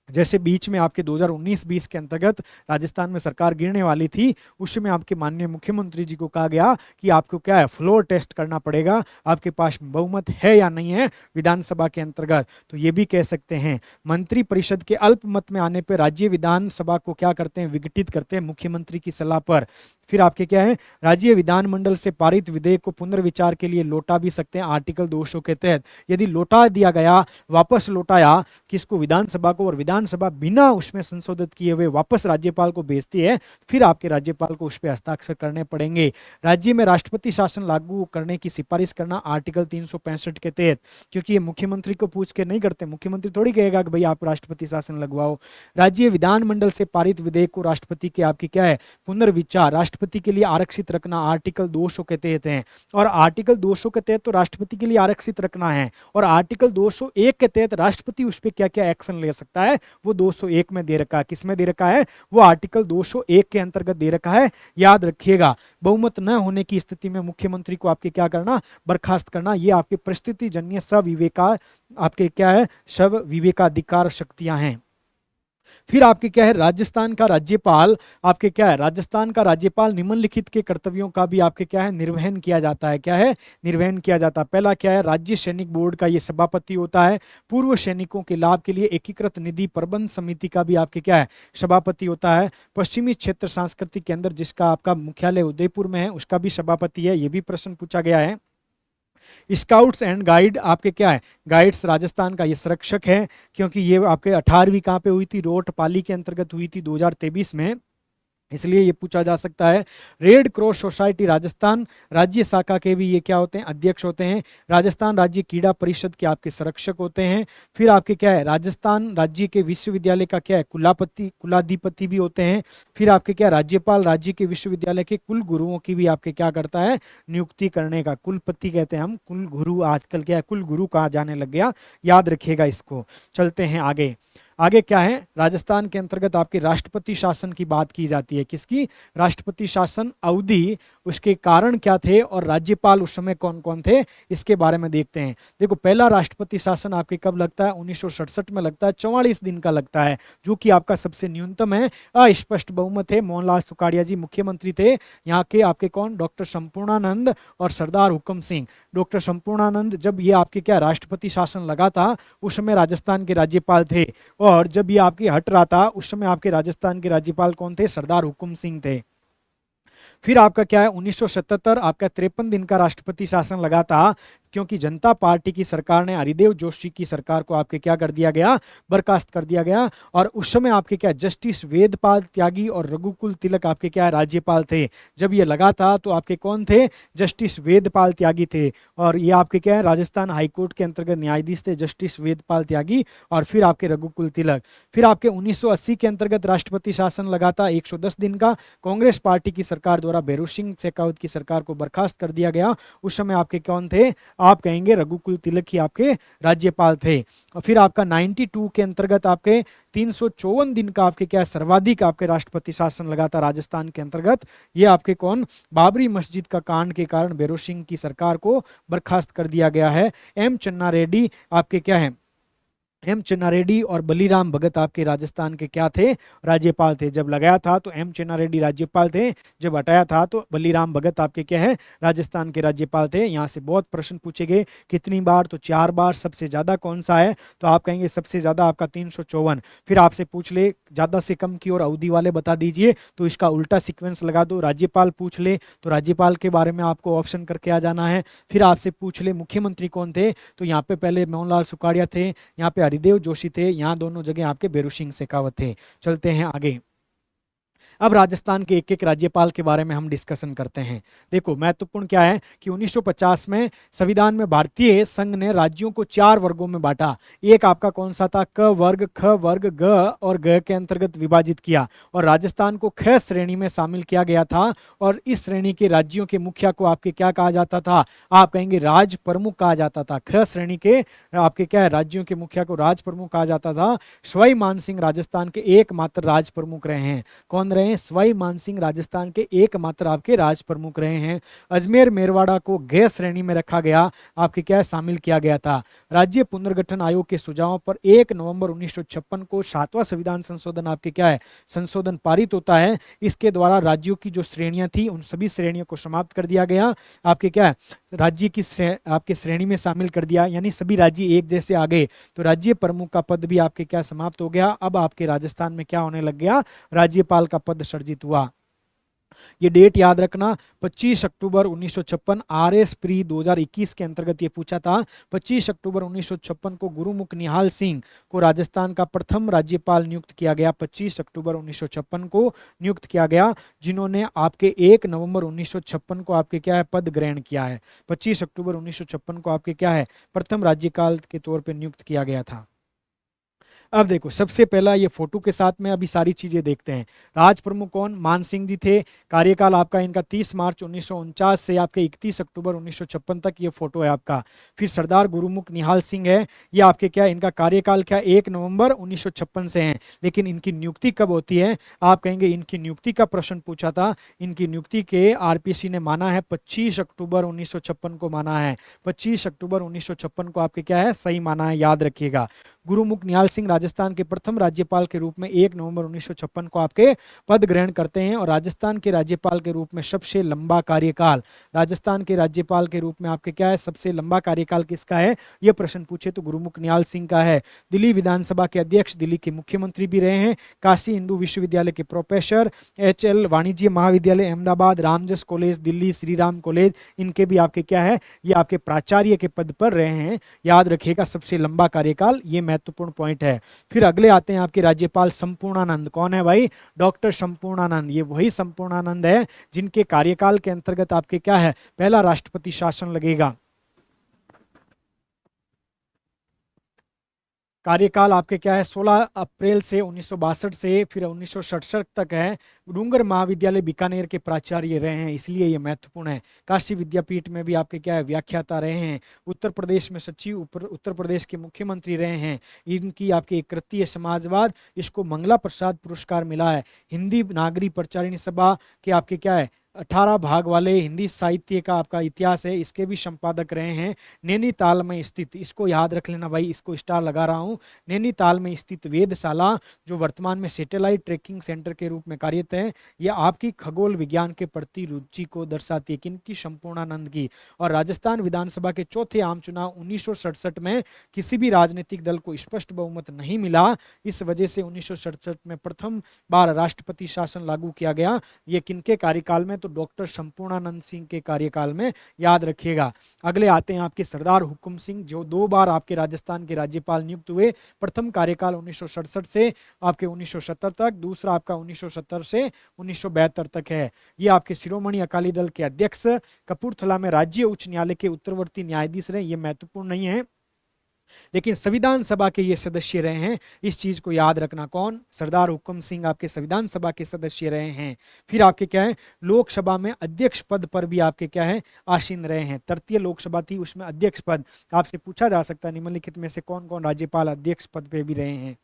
S1: जैसे बीच में आपके 2019-20 के अंतर्गत राजस्थान में सरकार गिरने वाली थी, उसमें आपके माननीय मुख्यमंत्री जी को कहा गया कि आपको क्या है फ्लोर टेस्ट करना पड़ेगा, आपके पास बहुमत है या नहीं है विधानसभा के अंतर्गत। तो ये भी कह सकते हैं मंत्री परिषद के अल्पमत में आने पर राज्य विधानसभा को क्या करते हैं, विघटित करते हैं मुख्यमंत्री की सलाह पर। फिर आपके क्या है, राज्य विधानमंडल से पारित विधेयक को पुनर्विचार के लिए लौटा भी सकते हैं आर्टिकल 200 के तहत। यदि लौटा दिया गया, वापस लौटाया किसको, विधानसभा को, और विधानसभा बिना उसमें संशोधित किए हुए वापस राज्यपाल को भेजती है, फिर आपके राज्यपाल को उस पर हस्ताक्षर करने पड़ेंगे। राज्य में राष्ट्रपति शासन लागू करने की सिफारिश करना आर्टिकल 365 के तहत, क्योंकि ये मुख्यमंत्री को पूछ के नहीं करते, मुख्यमंत्री थोड़ी कहेगा कि भाई आप राष्ट्रपति शासन लगवाओ। राज्य विधानमंडल से पारित विधेयक को राष्ट्रपति के आपकी क्या है पुनर्विचार, राष्ट्रपति के लिए आरक्षित रखना आर्टिकल 200 के तहत है। और आर्टिकल 200 के तहत तो राष्ट्रपति के लिए आरक्षित रखना है, और आर्टिकल 201 के तहत राष्ट्रपति उस पर क्या क्या एक्शन ले सकता है वो 201 में दे रखा है। किसमें दे रखा है, वो आर्टिकल 201 के अंतर्गत दे रखा है, याद रखिएगा। बहुमत न होने की स्थिति में मुख्यमंत्री को आपके क्या करना, बर्खास्त करना। ये आपके परिस्थिति जन्य सविवेका आपके क्या है सब विवेकाधिकार शक्तियां हैं। फिर आपके क्या है, राजस्थान का राज्यपाल आपके क्या है, राजस्थान का राज्यपाल निम्नलिखित के कर्तव्यों का भी आपके क्या है निर्वहन किया जाता है। क्या है, निर्वहन किया जाता है। पहला क्या है, राज्य सैनिक बोर्ड का ये सभापति होता है। पूर्व सैनिकों के लाभ के लिए एकीकृत निधि प्रबंध समिति का भी आपके क्या है सभापति होता है। पश्चिमी क्षेत्र सांस्कृतिक केंद्र जिसका आपका मुख्यालय उदयपुर में है, उसका भी सभापति है, ये भी प्रश्न पूछा गया है। स्काउट्स एंड गाइड आपके क्या है, गाइड्स राजस्थान का ये संरक्षक है, क्योंकि ये आपके 18वीं कहाँ पे हुई थी, रोट पाली के अंतर्गत हुई थी 2023 में, इसलिए ये पूछा जा सकता है। रेड क्रॉस सोसाइटी राजस्थान राज्य शाखा के भी ये क्या होते हैं, अध्यक्ष होते हैं। राजस्थान राज्य क्रीड़ा परिषद के आपके संरक्षक होते हैं। फिर आपके क्या है, राजस्थान राज्य के विश्वविद्यालय का क्या है कुलाधिपति भी होते हैं। फिर आपके क्या, राज्यपाल राज्य के विश्वविद्यालय के कुल गुरुओं की भी आपके क्या करता है, नियुक्ति करने का। कुलपति कहते हैं हम, कुल गुरु आजकल क्या है कुल गुरु कहा जाने लग गया, याद रखिएगा इसको। चलते हैं आगे। आगे क्या है, राजस्थान के अंतर्गत आपके राष्ट्रपति शासन की बात की जाती है। किसकी, राष्ट्रपति शासन अवधि, उसके कारण क्या थे और राज्यपाल उस समय कौन कौन थे, इसके बारे में देखते हैं। देखो पहला राष्ट्रपति शासन आपके कब लगता है, 1967 में लगता है, 44 दिन का लगता है, जो कि आपका सबसे न्यूनतम है। अस्पष्ट बहुमत है, मोहनलाल सुखाड़िया जी मुख्यमंत्री थे यहाँ के। आपके कौन, डॉक्टर संपूर्णानंद और सरदार हुक्म सिंह। डॉक्टर संपूर्णानंद जब ये आपके क्या राष्ट्रपति शासन लगा था उस समय राजस्थान के राज्यपाल थे, और जब ये आपकी हट रहा था उस समय आपके राजस्थान के राज्यपाल कौन थे, सरदार हुकुम सिंह थे। फिर आपका क्या है, 1977 आपका 53 दिन का राष्ट्रपति शासन लगा था, क्योंकि जनता पार्टी की सरकार ने हरिदेव जोशी की सरकार को आपके क्या कर दिया गया, बर्खास्त कर दिया गया। और उस समय आपके क्या जस्टिस वेदपाल त्यागी और रघुकुल तिलक आपके क्या राज्यपाल थे। जब ये लगा था तो आपके कौन थे, जस्टिस वेदपाल त्यागी थे, और ये आपके क्या है राजस्थान हाईकोर्ट के अंतर्गत न्यायाधीश थे जस्टिस वेदपाल त्यागी, और फिर आपके रघुकुल तिलक। फिर आपके 1980 के अंतर्गत राष्ट्रपति शासन लगा था 110 दिन का, कांग्रेस पार्टी की सरकार द्वारा भैरों सिंह शेखावत की सरकार को बर्खास्त कर दिया गया। उस समय आपके कौन थे, आप कहेंगे रघुकुल तिलक ही आपके राज्यपाल थे। और फिर आपका 92 के अंतर्गत आपके 354 दिन का आपके क्या सर्वाधिक आपके राष्ट्रपति शासन लगा था राजस्थान के अंतर्गत। ये आपके कौन, बाबरी मस्जिद का कांड के कारण भैरों सिंह की सरकार को बर्खास्त कर दिया गया है। एम चन्ना रेड्डी आपके क्या है, एम चन्ना रेड्डी और बलीराम भगत आपके राजस्थान के क्या थे, राज्यपाल थे। जब लगाया था तो एम चन्ना रेड्डी राज्यपाल थे, जब हटाया था तो बलीराम भगत आपके क्या है, राजस्थान के राज्यपाल थे। यहाँ से बहुत प्रश्न पूछे गए, कितनी बार, तो 4 बार। सबसे ज्यादा कौन सा है, तो आप कहेंगे सबसे ज्यादा आपका 354। फिर आपसे पूछ ले ज्यादा से कम की और अवधि वाले बता दीजिए, तो इसका उल्टा सीक्वेंस लगा दो। राज्यपाल पूछ ले तो राज्यपाल के बारे में आपको ऑप्शन करके आ जाना है। फिर आपसे पूछ ले मुख्यमंत्री कौन थे, तो यहाँ पे पहले मोहनलाल सुखाड़िया थे, यहाँ पे हरिदेव जोशी थे, यहाँ दोनों जगह आपके भैरों सिंह शेखावत थे। चलते हैं आगे। अब राजस्थान के एक एक राज्यपाल के बारे में हम डिस्कशन करते हैं। देखो महत्वपूर्ण क्या है कि 1950 में संविधान में भारतीय संघ ने राज्यों को 4 वर्गों में बांटा। एक आपका कौन सा था, क वर्ग, ख वर्ग, ग और ग के अंतर्गत विभाजित किया और राजस्थान को ख श्रेणी में शामिल किया गया था। और इस श्रेणी के राज्यों के मुखिया को आपके क्या कहा जाता था, आप कहेंगे राज प्रमुख कहा जाता था। ख श्रेणी के आपके क्या है राज्यों के मुखिया को राज प्रमुख कहा जाता था। सवाई मानसिंह राजस्थान के एकमात्र राज प्रमुख रहे हैं। कौन रहे हैं, सवाई मानसिंह राजस्थान के एकमात्र आपके राज प्रमुख रहे हैं। अजमेर मेरवाड़ा को ग श्रेणी में रखा गया, आपके क्या शामिल किया गया था। राज्य पुनर्गठन आयोग के सुझावों पर 1 नवंबर 1956 को 7वां संविधान संशोधन आपके क्या है संशोधन पारित होता है। इसके द्वारा राज्यों की जो श्रेणियां थी उन सभी श्रेणियों को समाप्त कर दिया गया। आपके क्या है राज्य की आपके श्रेणी में शामिल कर दिया, यानी सभी राज्य एक जैसे आ गए। तो राज्य प्रमुख का पद भी आपके क्या समाप्त हो गया। अब आपके राजस्थान में क्या होने लग गया, राज्यपाल का पद सर्जित हुआ। ये डेट याद रखना, 25 अक्टूबर 1956। RS प्री 2021 के अंतर्गत ये पूछा था। 25 अक्टूबर 1956 को गुरुमुख निहाल सिंह को राजस्थान का प्रथम राज्यपाल नियुक्त किया गया। 25 अक्टूबर 1956 को नियुक्त किया गया, जिन्होंने आपके 1 नवंबर 1956 को आपके क्या है पद ग्रहण किया है। 25 अक्टूबर 1956 को आपके क्या है प्रथम राज्यपाल के तौर पर नियुक्त किया गया था। अब देखो सबसे पहला ये फोटो के साथ में अभी सारी चीजें देखते हैं। राज प्रमुख कौन, मान सिंह जी थे। कार्यकाल आपका इनका 30 मार्च 1949 से आपके 31 अक्टूबर 1956 तक ये फोटो है आपका। फिर सरदार गुरुमुख निहाल सिंह है, ये आपके क्या इनका कार्यकाल क्या 1 नवंबर 1956 से है। लेकिन इनकी नियुक्ति कब होती है, आप कहेंगे इनकी नियुक्ति का प्रश्न पूछा था। इनकी नियुक्ति के आरपीसी ने माना है 25 अक्टूबर 1956 को माना है। 25 अक्टूबर 1956 को आपके क्या है सही माना है, याद रखिएगा। गुरुमुख निहाल सिंह राजस्थान के प्रथम राज्यपाल के रूप में 1 नवंबर 1956 को आपके पद ग्रहण करते हैं। और राजस्थान के राज्यपाल के रूप में सबसे लंबा कार्यकाल, राजस्थान के राज्यपाल के रूप में आपके क्या है सबसे लंबा कार्यकाल किसका है, यह प्रश्न पूछे तो गुरुमुख निहाल सिंह का है। दिल्ली विधानसभा के अध्यक्ष, दिल्ली के मुख्यमंत्री भी रहे हैं। काशी हिंदू विश्वविद्यालय के प्रोफेसर, HL वाणिज्य महाविद्यालय अहमदाबाद, रामजस कॉलेज दिल्ली, श्री राम कॉलेज, इनके भी आपके क्या है ये आपके प्राचार्य के पद पर रहे हैं। याद रखिएगा सबसे लंबा कार्यकाल, ये महत्वपूर्ण पॉइंट है। फिर अगले आते हैं आपके राज्यपाल संपूर्णानंद। कौन है भाई, डॉक्टर संपूर्णानंद। ये वही संपूर्णानंद है जिनके कार्यकाल के अंतर्गत आपके क्या है पहला राष्ट्रपति शासन लगेगा। कार्यकाल आपके क्या है 16 अप्रैल से 1962 से फिर 1967 तक है। डूंगर महाविद्यालय बीकानेर के प्राचार्य रहे हैं, इसलिए ये महत्वपूर्ण है। काशी विद्यापीठ में भी आपके क्या है व्याख्याता रहे हैं। उत्तर प्रदेश में सचिव, उत्तर प्रदेश के मुख्यमंत्री रहे हैं। इनकी आपके एक कृति है समाजवाद, इसको मंगला प्रसाद पुरस्कार मिला है। हिंदी नागरिक प्रचारिणी सभा के आपके क्या है 18 भाग वाले हिंदी साहित्य का आपका इतिहास है, इसके भी संपादक रहे हैं। नैनीताल में स्थित, इसको याद रख लेना भाई, इसको स्टार लगा रहा हूँ। नैनीताल में स्थित वेधशाला जो वर्तमान में सैटेलाइट ट्रैकिंग सेंटर के रूप में कार्यरत है, यह आपकी खगोल विज्ञान के प्रति रुचि को दर्शाती है। किनकी, संपूर्णानंद की। और राजस्थान विधानसभा के चौथे आम चुनाव 1967 में किसी भी राजनीतिक दल को स्पष्ट बहुमत नहीं मिला। इस वजह से 1967 में प्रथम बार राष्ट्रपति शासन लागू किया गया। ये किनके कार्यकाल में, तो डॉक्टर संपूर्णानंद सिंह के कार्यकाल में, याद रखिएगा। अगले आते हैं आपके सरदार हुकुम सिंह, जो 2 बार आपके राजस्थान के राज्यपाल नियुक्त हुए। प्रथम कार्यकाल 1967 से आपके 1970 तक, दूसरा आपका 1970 से 1972 तक है। ये आपके शिरोमणि अकाली दल के अध्यक्ष, कपूरथला में राज्य उच्च न्यायालय के उत्तरवर्ती न्यायाधीश रहे। ये महत्वपूर्ण नहीं है, लेकिन संविधान सभा के ये सदस्य रहे हैं, इस चीज को याद रखना। कौन, सरदार हुकुम सिंह आपके संविधान सभा के सदस्य रहे हैं। फिर आपके क्या है लोकसभा में अध्यक्ष पद पर भी आपके क्या है आसीन रहे हैं। तृतीय लोकसभा थी, उसमें अध्यक्ष पद आपसे पूछा जा सकता है निम्नलिखित में से कौन कौन राज्यपाल अध्यक्ष पद पे भी रहे हैं।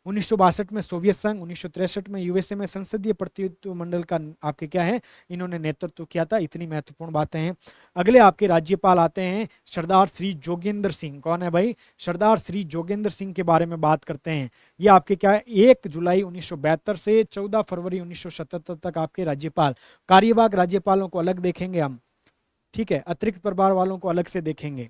S1: 1962 में सोवियत संघ, 1963 में यूएसए में संसदीय प्रतिनिधित्व मंडल का आपके क्या है इन्होंने नेतृत्व किया था। इतनी महत्वपूर्ण बातें हैं। अगले आपके राज्यपाल आते हैं सरदार श्री जोगेंद्र सिंह। कौन है भाई, सरदार श्री जोगेंद्र सिंह के बारे में बात करते हैं। ये आपके क्या है 1 जुलाई 1972 से 14 फरवरी 1977 तक आपके राज्यपाल। कार्यवाहक राज्यपालों को अलग देखेंगे हम, ठीक है, अतिरिक्त प्रभार वालों को अलग से देखेंगे,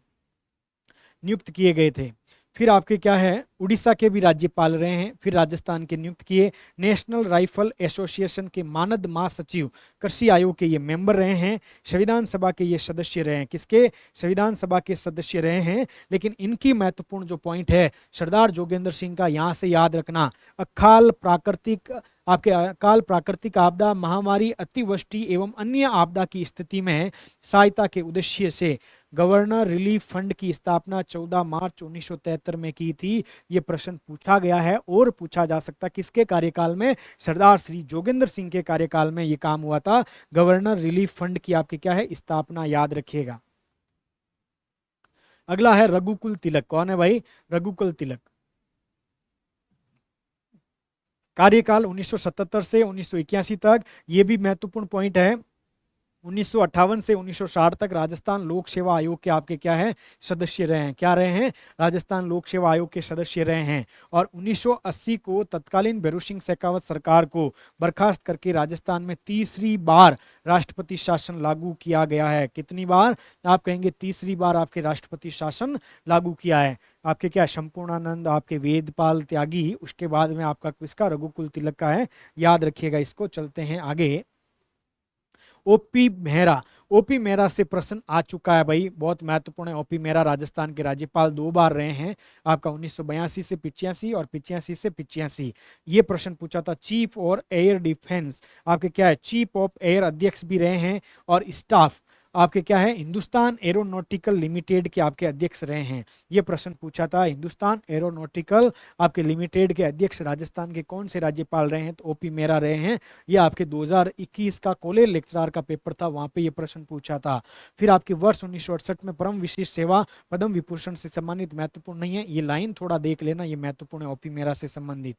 S1: नियुक्त किए गए थे। फिर आपके क्या है उड़ीसा के भी राज्यपाल रहे हैं। फिर राजस्थान के नियुक्त किए। नेशनल राइफल एसोसिएशन के मानद महासचिव, कृषि आयोग के ये मेंबर रहे हैं। संविधान सभा के ये सदस्य रहे हैं। किसके, संविधान सभा के सदस्य रहे हैं। लेकिन इनकी महत्वपूर्ण जो पॉइंट है सरदार जोगेंद्र सिंह का, यहाँ से याद रखना, अकाल प्राकृतिक आपके अकाल, प्राकृतिक आपदा, महामारी, अतिवृष्टि एवं अन्य आपदा की स्थिति में सहायता के उद्देश्य से गवर्नर रिलीफ फंड की स्थापना 14 मार्च 1973 में की थी। ये प्रश्न पूछा गया है और पूछा जा सकता किसके कार्यकाल में? सरदार श्री जोगेंद्र सिंह के कार्यकाल में ये काम हुआ था। गवर्नर रिलीफ फंड की आपकी क्या है? स्थापना, याद रखिएगा। अगला है रघुकुल तिलक। कौन है भाई? रघुकुल तिलक। कार्यकाल 1977 से 1981 तक। ये भी महत्वपूर्ण पॉइंट है। 1958 से 1960 तक राजस्थान लोक सेवा आयोग के आपके क्या है? सदस्य रहे हैं। क्या रहे हैं? राजस्थान लोक सेवा आयोग के सदस्य रहे हैं। और 1980 को तत्कालीन भैरू सिंह शेखावत सरकार को बर्खास्त करके राजस्थान में तीसरी बार राष्ट्रपति शासन लागू किया गया है। कितनी बार? आप कहेंगे तीसरी बार आपके राष्ट्रपति शासन लागू किया है। आपके क्या? संपूर्णानंद, आपके वेदपाल त्यागी, उसके बाद में आपका किसका? रघुकुल तिलक का है। याद रखिएगा इसको। चलते हैं आगे। ओपी मेहरा। ओपी मेहरा से प्रश्न आ चुका है भाई, बहुत महत्वपूर्ण है। ओपी मेहरा राजस्थान के राज्यपाल 2 बार रहे हैं, आपका 1982 से 85 और 85 से 85। ये प्रश्न पूछा था। चीफ और एयर डिफेंस आपके क्या है? चीफ ऑफ एयर अध्यक्ष भी रहे हैं और स्टाफ आपके क्या है? हिंदुस्तान एरोनॉटिकल लिमिटेड के आपके अध्यक्ष रहे हैं। ये प्रश्न पूछा था। हिंदुस्तान एरोनॉटिकल आपके लिमिटेड के अध्यक्ष राजस्थान के कौन से राज्यपाल रहे हैं? तो ओपी मेहरा रहे हैं। ये आपके 2021 का कॉलेज लेक्चरर का पेपर था, वहां पे ये प्रश्न पूछा था। फिर आपके वर्ष 1968 में परम विशिष्ट सेवा पद्म विभूषण से सम्मानित। महत्वपूर्ण नहीं है, ये लाइन थोड़ा देख लेना, ये महत्वपूर्ण है ओपी मेहरा से संबंधित।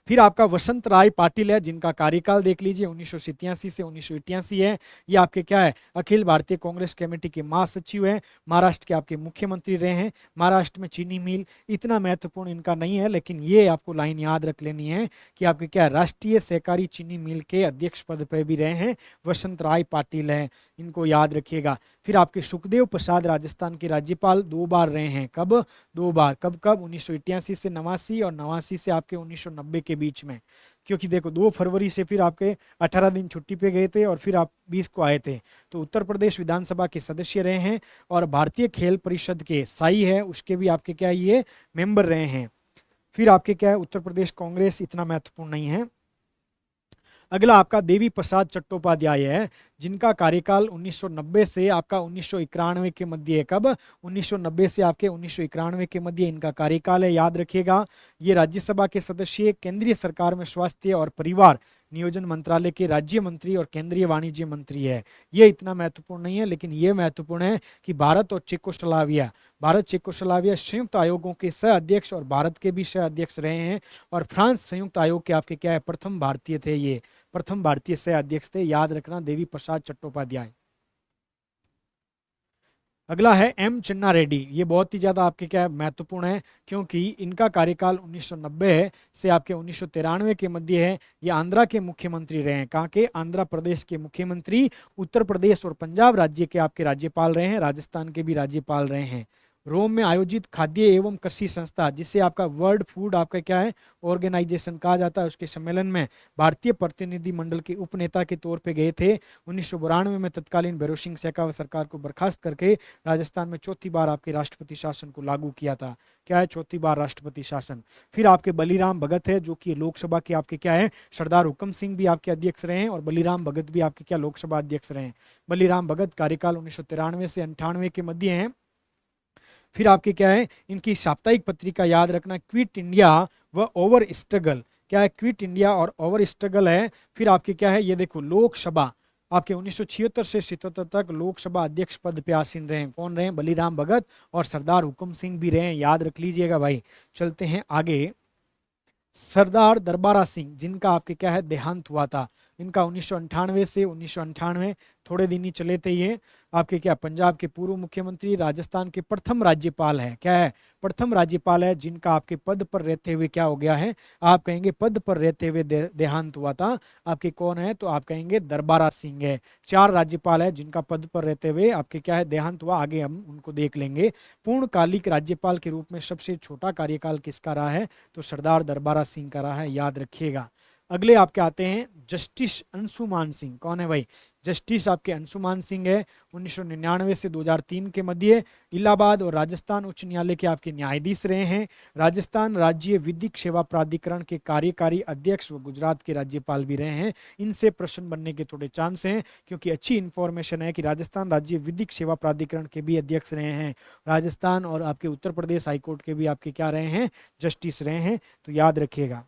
S1: फिर आपका वसंत राय पाटिल है, जिनका कार्यकाल देख लीजिए 1987 से 1988 है। ये आपके क्या है? अखिल भारतीय कांग्रेस कमेटी के महासचिव है। महाराष्ट्र के आपके मुख्यमंत्री रहे हैं। महाराष्ट्र में चीनी मिल, इतना महत्वपूर्ण इनका नहीं है, लेकिन ये आपको लाइन याद रख लेनी है कि आपके क्या है? राष्ट्रीय सहकारी चीनी मिल के अध्यक्ष पद पर भी रहे हैं, वसंत राय पाटिल है, इनको याद रखिएगा। फिर आपके सुखदेव प्रसाद राजस्थान के राज्यपाल 2 बार रहे हैं। कब? 2 बार। कब कब? 1988 से 89 और 89 से आपके 1990 के बीच में। क्योंकि देखो 2 फरवरी से फिर आपके 18 दिन छुट्टी पे गए थे और फिर आप 20 को आए थे। तो उत्तर प्रदेश विधानसभा के सदस्य रहे हैं और भारतीय खेल परिषद के साई है, उसके भी आपके क्या है? ये मेंबर रहे हैं। फिर आपके क्या है? उत्तर प्रदेश कांग्रेस इतना महत्वपूर्ण नहीं है। अगला आपका देवी प्रसाद चट्टोपाध्याय है, जिनका कार्यकाल 1990 से आपका 1991 के मध्य है। कब? 1990 से आपके 1991 के मध्य इनका कार्यकाल है, याद रखिएगा। ये राज्यसभा के सदस्य, केंद्रीय सरकार में स्वास्थ्य और परिवार नियोजन मंत्रालय के राज्य मंत्री और केंद्रीय वाणिज्य मंत्री है। ये इतना महत्वपूर्ण नहीं है, लेकिन ये महत्वपूर्ण है कि भारत और चेकोस्लोवाकिया संयुक्त आयोगों के सह अध्यक्ष और भारत के भी सह अध्यक्ष रहे हैं। और फ्रांस संयुक्त आयोग के आपके क्या है? प्रथम भारतीय थे, ये प्रथम भारतीय सह अध्यक्ष थे, याद रखना, देवी प्रसाद चट्टोपाध्याय। अगला है एम चिन्ना रेड्डी। ये बहुत ही ज्यादा आपके क्या है? महत्वपूर्ण है, क्योंकि इनका कार्यकाल 1990 है से आपके 1993 के मध्य है। ये आंध्रा के मुख्यमंत्री रहे हैं। कहाँ के? आंध्र प्रदेश के मुख्यमंत्री। उत्तर प्रदेश और पंजाब राज्य के आपके राज्यपाल रहे हैं, राजस्थान के भी राज्यपाल रहे हैं। रोम में आयोजित खाद्य एवं कृषि संस्था, जिसे आपका वर्ल्ड फूड आपका क्या है? ऑर्गेनाइजेशन कहा जाता है, उसके सम्मेलन में भारतीय प्रतिनिधि मंडल के उपनेता के तौर पे गए थे। 1992 में तत्कालीन भैरू सिंह शेखावत सरकार को बर्खास्त करके राजस्थान में चौथी बार आपके राष्ट्रपति शासन को लागू किया था। क्या है? चौथी बार राष्ट्रपति शासन। फिर आपके बलीराम भगत है, जो कि लोकसभा के आपके क्या है? सरदार हुक्म सिंह भी आपके अध्यक्ष रहे हैं और बलीराम भगत भी आपके क्या? लोकसभा अध्यक्ष रहे हैं। बलीराम भगत कार्यकाल 1993 से 98 के मध्य है। फिर आपके क्या है? इनकी साप्ताहिक पत्रिका याद रखना, क्विट इंडिया व ओवर स्ट्रगल। क्या है? क्विट इंडिया और ओवर स्ट्रगल है। फिर आपके क्या है? ये देखो लोकसभा आपके 1976 से 77 तक लोकसभा अध्यक्ष पद पे आसीन रहे हैं। कौन रहे हैं? बलीराम भगत और सरदार हुक्म सिंह भी रहे हैं, याद रख लीजिएगा भाई। चलते हैं आगे। सरदार दरबारा सिंह, जिनका आपके क्या है? देहांत हुआ था। इनका 1998 से 1998 थोड़े दिन ही चले थे। ये आपके क्या? पंजाब के पूर्व मुख्यमंत्री, राजस्थान के प्रथम राज्यपाल है। क्या है? प्रथम राज्यपाल है, जिनका आपके पद पर रहते हुए क्या हो गया है? आप कहेंगे पद पर रहते हुए देहांत हुआ था। आपके कौन है? तो आप कहेंगे दरबारा सिंह है। 4 राज्यपाल है जिनका पद पर रहते हुए आपके क्या है? देहांत हुआ। आगे हम उनको देख लेंगे। पूर्णकालिक राज्यपाल के रूप में सबसे छोटा कार्यकाल किसका रहा है? तो सरदार दरबारा सिंह का रहा है, याद रखिएगा। अगले आपके आते हैं जस्टिस अंशुमान सिंह। कौन है भाई? जस्टिस आपके अंशुमान सिंह है। 1999 से 2003 के मध्य इलाहाबाद और राजस्थान उच्च न्यायालय के आपके न्यायाधीश रहे हैं। राजस्थान राज्य विधिक सेवा प्राधिकरण के कार्यकारी अध्यक्ष व गुजरात के राज्यपाल भी रहे हैं। इनसे प्रश्न बनने के थोड़े चांस हैं, क्योंकि अच्छी इंफॉर्मेशन है कि राजस्थान राज्य विधिक सेवा प्राधिकरण के भी अध्यक्ष रहे हैं। राजस्थान और आपके उत्तर प्रदेश हाईकोर्ट के भी आपके क्या रहे हैं? जस्टिस रहे हैं, तो याद रखिएगा।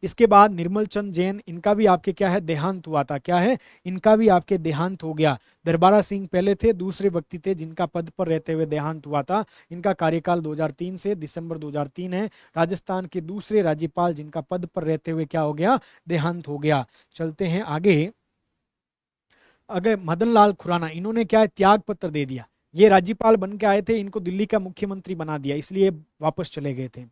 S1: इसके बाद निर्मल चंद जैन, इनका भी आपके क्या है? देहांत हुआ था। क्या है? इनका भी आपके देहांत हो गया। दरबारा सिंह पहले थे, दूसरे व्यक्ति थे जिनका पद पर रहते हुए देहांत हुआ था। इनका कार्यकाल 2003 से दिसंबर 2003 है। राजस्थान के दूसरे राज्यपाल जिनका पद पर रहते हुए क्या हो गया? देहांत हो गया। चलते हैं आगे। अगर मदन लाल खुराना, इन्होंने क्या है? त्याग पत्र दे दिया। ये राज्यपाल बन के आए थे, इनको दिल्ली का मुख्यमंत्री बना दिया, इसलिए वापस चले गए थे।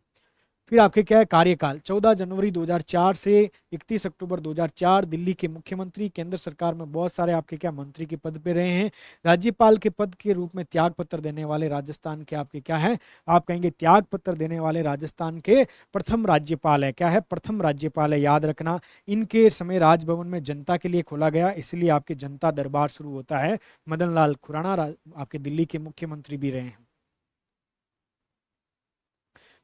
S1: फिर आपके क्या है? कार्यकाल 14 जनवरी 2004 से 31 अक्टूबर 2004, दिल्ली के मुख्यमंत्री। केंद्र सरकार में बहुत सारे आपके क्या मंत्री के पद पे रहे हैं। राज्यपाल के पद के रूप में त्याग पत्र देने वाले राजस्थान के आपके क्या है? आप कहेंगे त्याग पत्र देने वाले राजस्थान के प्रथम राज्यपाल है। क्या है? प्रथम राज्यपाल है, याद रखना। इनके समय राजभवन में जनता के लिए खोला गया, इसलिए आपके जनता दरबार शुरू होता है। मदन लाल खुराना आपके दिल्ली के मुख्यमंत्री भी रहे हैं।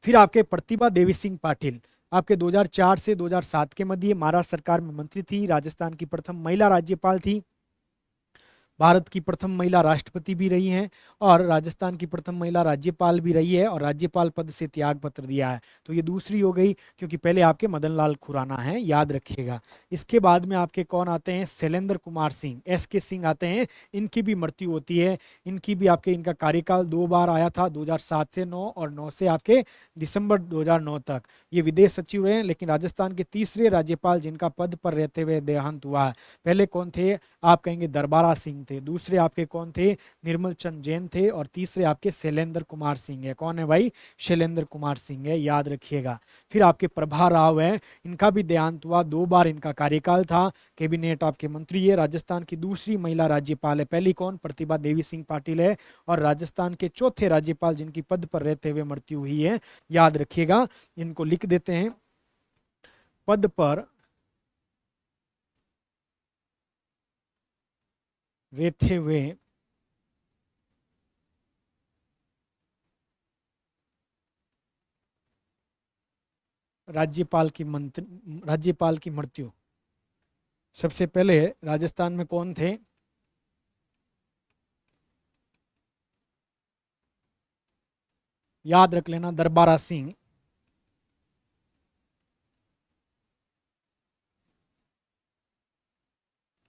S1: फिर आपके प्रतिभा देवी सिंह पाटिल, आपके 2004 से 2007 के मध्य महाराष्ट्र सरकार में मंत्री थी। राजस्थान की प्रथम महिला राज्यपाल थी। भारत की प्रथम महिला राष्ट्रपति भी रही हैं, और राजस्थान की प्रथम महिला राज्यपाल भी रही है, और राज्यपाल पद से त्याग पत्र दिया है। तो ये दूसरी हो गई, क्योंकि पहले आपके मदन लाल खुराना हैं, याद रखिएगा। इसके बाद में आपके कौन आते हैं? शैलेंद्र कुमार सिंह, एस के सिंह आते हैं। इनकी भी मृत्यु होती है। इनकी भी आपके इनका कार्यकाल 2 बार आया था, 2007 से 9 और 9 से आपके दिसंबर 2009 तक। ये विदेश सचिव रहे, लेकिन राजस्थान के तीसरे राज्यपाल जिनका पद पर रहते हुए देहांत हुआ है। पहले कौन थे? आप कहेंगे दरबारा सिंह थे। दूसरे आपके कौन थे? निर्मल चंद जैन थे। और तीसरे आपके शैलेंद्र कुमार सिंह है। कौन है भाई? शैलेंद्र कुमार सिंह है, याद रखिएगा। फिर आपके प्रभा राव है, इनका भी देहांत हुआ। 2 बार इनका कार्यकाल था। कैबिनेट आपके मंत्री है। राजस्थान की दूसरी महिला राज्यपाल है। पहली कौन? प्रतिभा देवी सिंह पाटिल है। और राजस्थान के चौथे राज्यपाल जिनकी पद पर रहते हुए मृत्यु हुई है, याद रखिएगा। इनको लिख देते हैं। पद पर रहते हुए राज्यपाल की मृत्यु। सबसे पहले राजस्थान में कौन थे? याद रख लेना, दरबारा सिंह,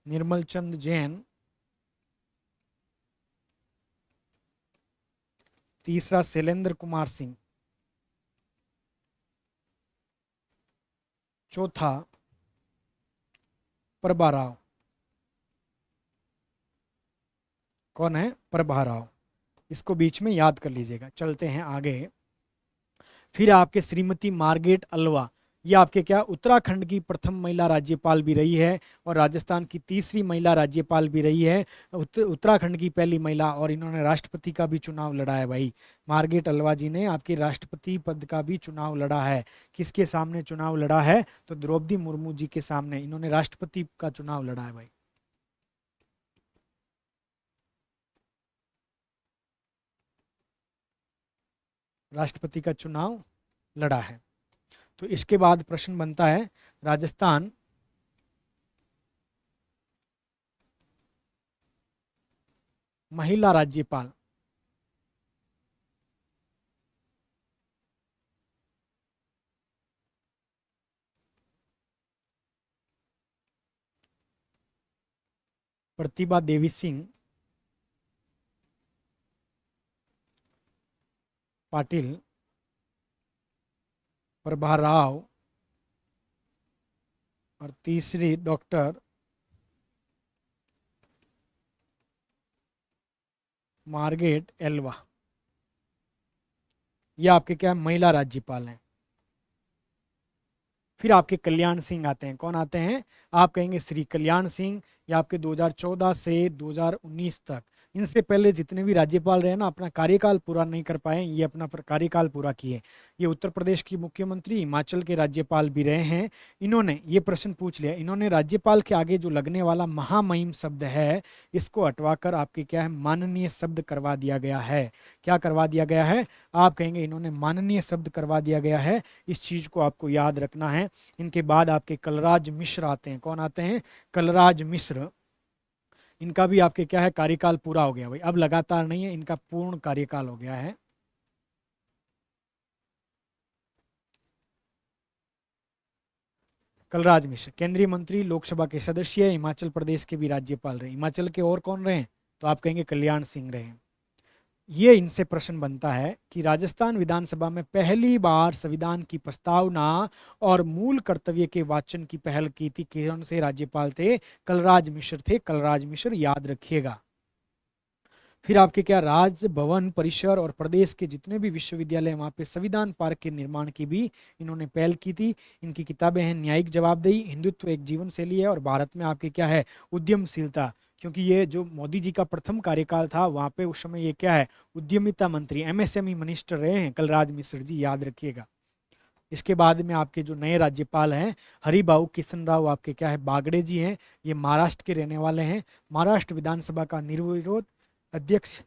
S1: निर्मल चंद जैन, तीसरा शैलेंद्र कुमार सिंह, चौथा प्रभा राव। कौन है? प्रभा राव। इसको बीच में याद कर लीजिएगा। चलते हैं आगे। फिर आपके श्रीमती मार्गरेट अल्वा, ये आपके क्या? उत्तराखंड की प्रथम महिला राज्यपाल भी रही है, और राजस्थान की तीसरी महिला राज्यपाल भी रही है। उत्तराखंड की पहली महिला, और इन्होंने राष्ट्रपति का भी चुनाव लड़ा है भाई। मार्गरेट अल्वा जी ने आपके राष्ट्रपति पद का भी चुनाव लड़ा है। किसके सामने चुनाव लड़ा है? तो द्रौपदी मुर्मू जी के सामने इन्होंने राष्ट्रपति का चुनाव लड़ा है भाई। राष्ट्रपति का चुनाव लड़ा है। तो इसके बाद प्रश्न बनता है, राजस्थान महिला राज्यपाल प्रतिभा देवी सिंह पाटिल, प्रभा राव, और तीसरी डॉक्टर मार्गरेट एल्वा। ये आपके क्या? महिला राज्यपाल हैं। फिर आपके कल्याण सिंह आते हैं। कौन आते हैं? आप कहेंगे श्री कल्याण सिंह। ये आपके 2014 से 2019 तक इनसे पहले जितने भी राज्यपाल रहे ना, अपना कार्यकाल पूरा नहीं कर पाए, ये अपना कार्यकाल पूरा किए। ये उत्तर प्रदेश की मुख्यमंत्री, हिमाचल के राज्यपाल भी रहे हैं। इन्होंने ये प्रश्न पूछ लिया, इन्होंने राज्यपाल के आगे जो लगने वाला महामहिम शब्द है, इसको हटवाकर आपके क्या है, माननीय शब्द करवा दिया गया है। क्या करवा दिया गया है? आप कहेंगे इन्होंने माननीय शब्द करवा दिया गया है। इस चीज को आपको याद रखना है। इनके बाद आपके कलराज मिश्र आते हैं। कौन आते हैं? कलराज मिश्र। इनका भी आपके क्या है, कार्यकाल पूरा हो गया भाई, अब लगातार नहीं है, इनका पूर्ण कार्यकाल हो गया है। कलराज मिश्र केंद्रीय मंत्री, लोकसभा के सदस्य, हिमाचल प्रदेश के भी राज्यपाल रहे। हिमाचल के और कौन रहे? तो आप कहेंगे कल्याण सिंह रहे। ये इनसे प्रश्न बनता है कि राजस्थान विधानसभा में पहली बार संविधान की प्रस्तावना और मूल कर्तव्य के वाचन की पहल की थी कौन से राज्यपाल थे? कलराज मिश्र थे। कलराज मिश्र याद रखिएगा। फिर आपके क्या, राजभवन परिसर और प्रदेश के जितने भी विश्वविद्यालय, वहाँ पे संविधान पार्क के निर्माण की भी इन्होंने पहल की थी। इनकी किताबें हैं न्यायिक जवाबदेही, हिंदुत्व एक जीवन शैली है, और भारत में आपके क्या है, उद्यमशीलता। क्योंकि ये जो मोदी जी का प्रथम कार्यकाल था, वहाँ पे उस समय ये क्या है, उद्यमिता मंत्री, एमएसएमई मिनिस्टर रहे हैं कलराज मिश्र जी, याद रखिएगा। इसके बाद में आपके जो नए राज्यपाल हैं, हरिभाऊ किशन राव आपके क्या है, बागड़े जी हैं। ये महाराष्ट्र के रहने वाले हैं। महाराष्ट्र विधानसभा का निर्विरोध अध्यक्ष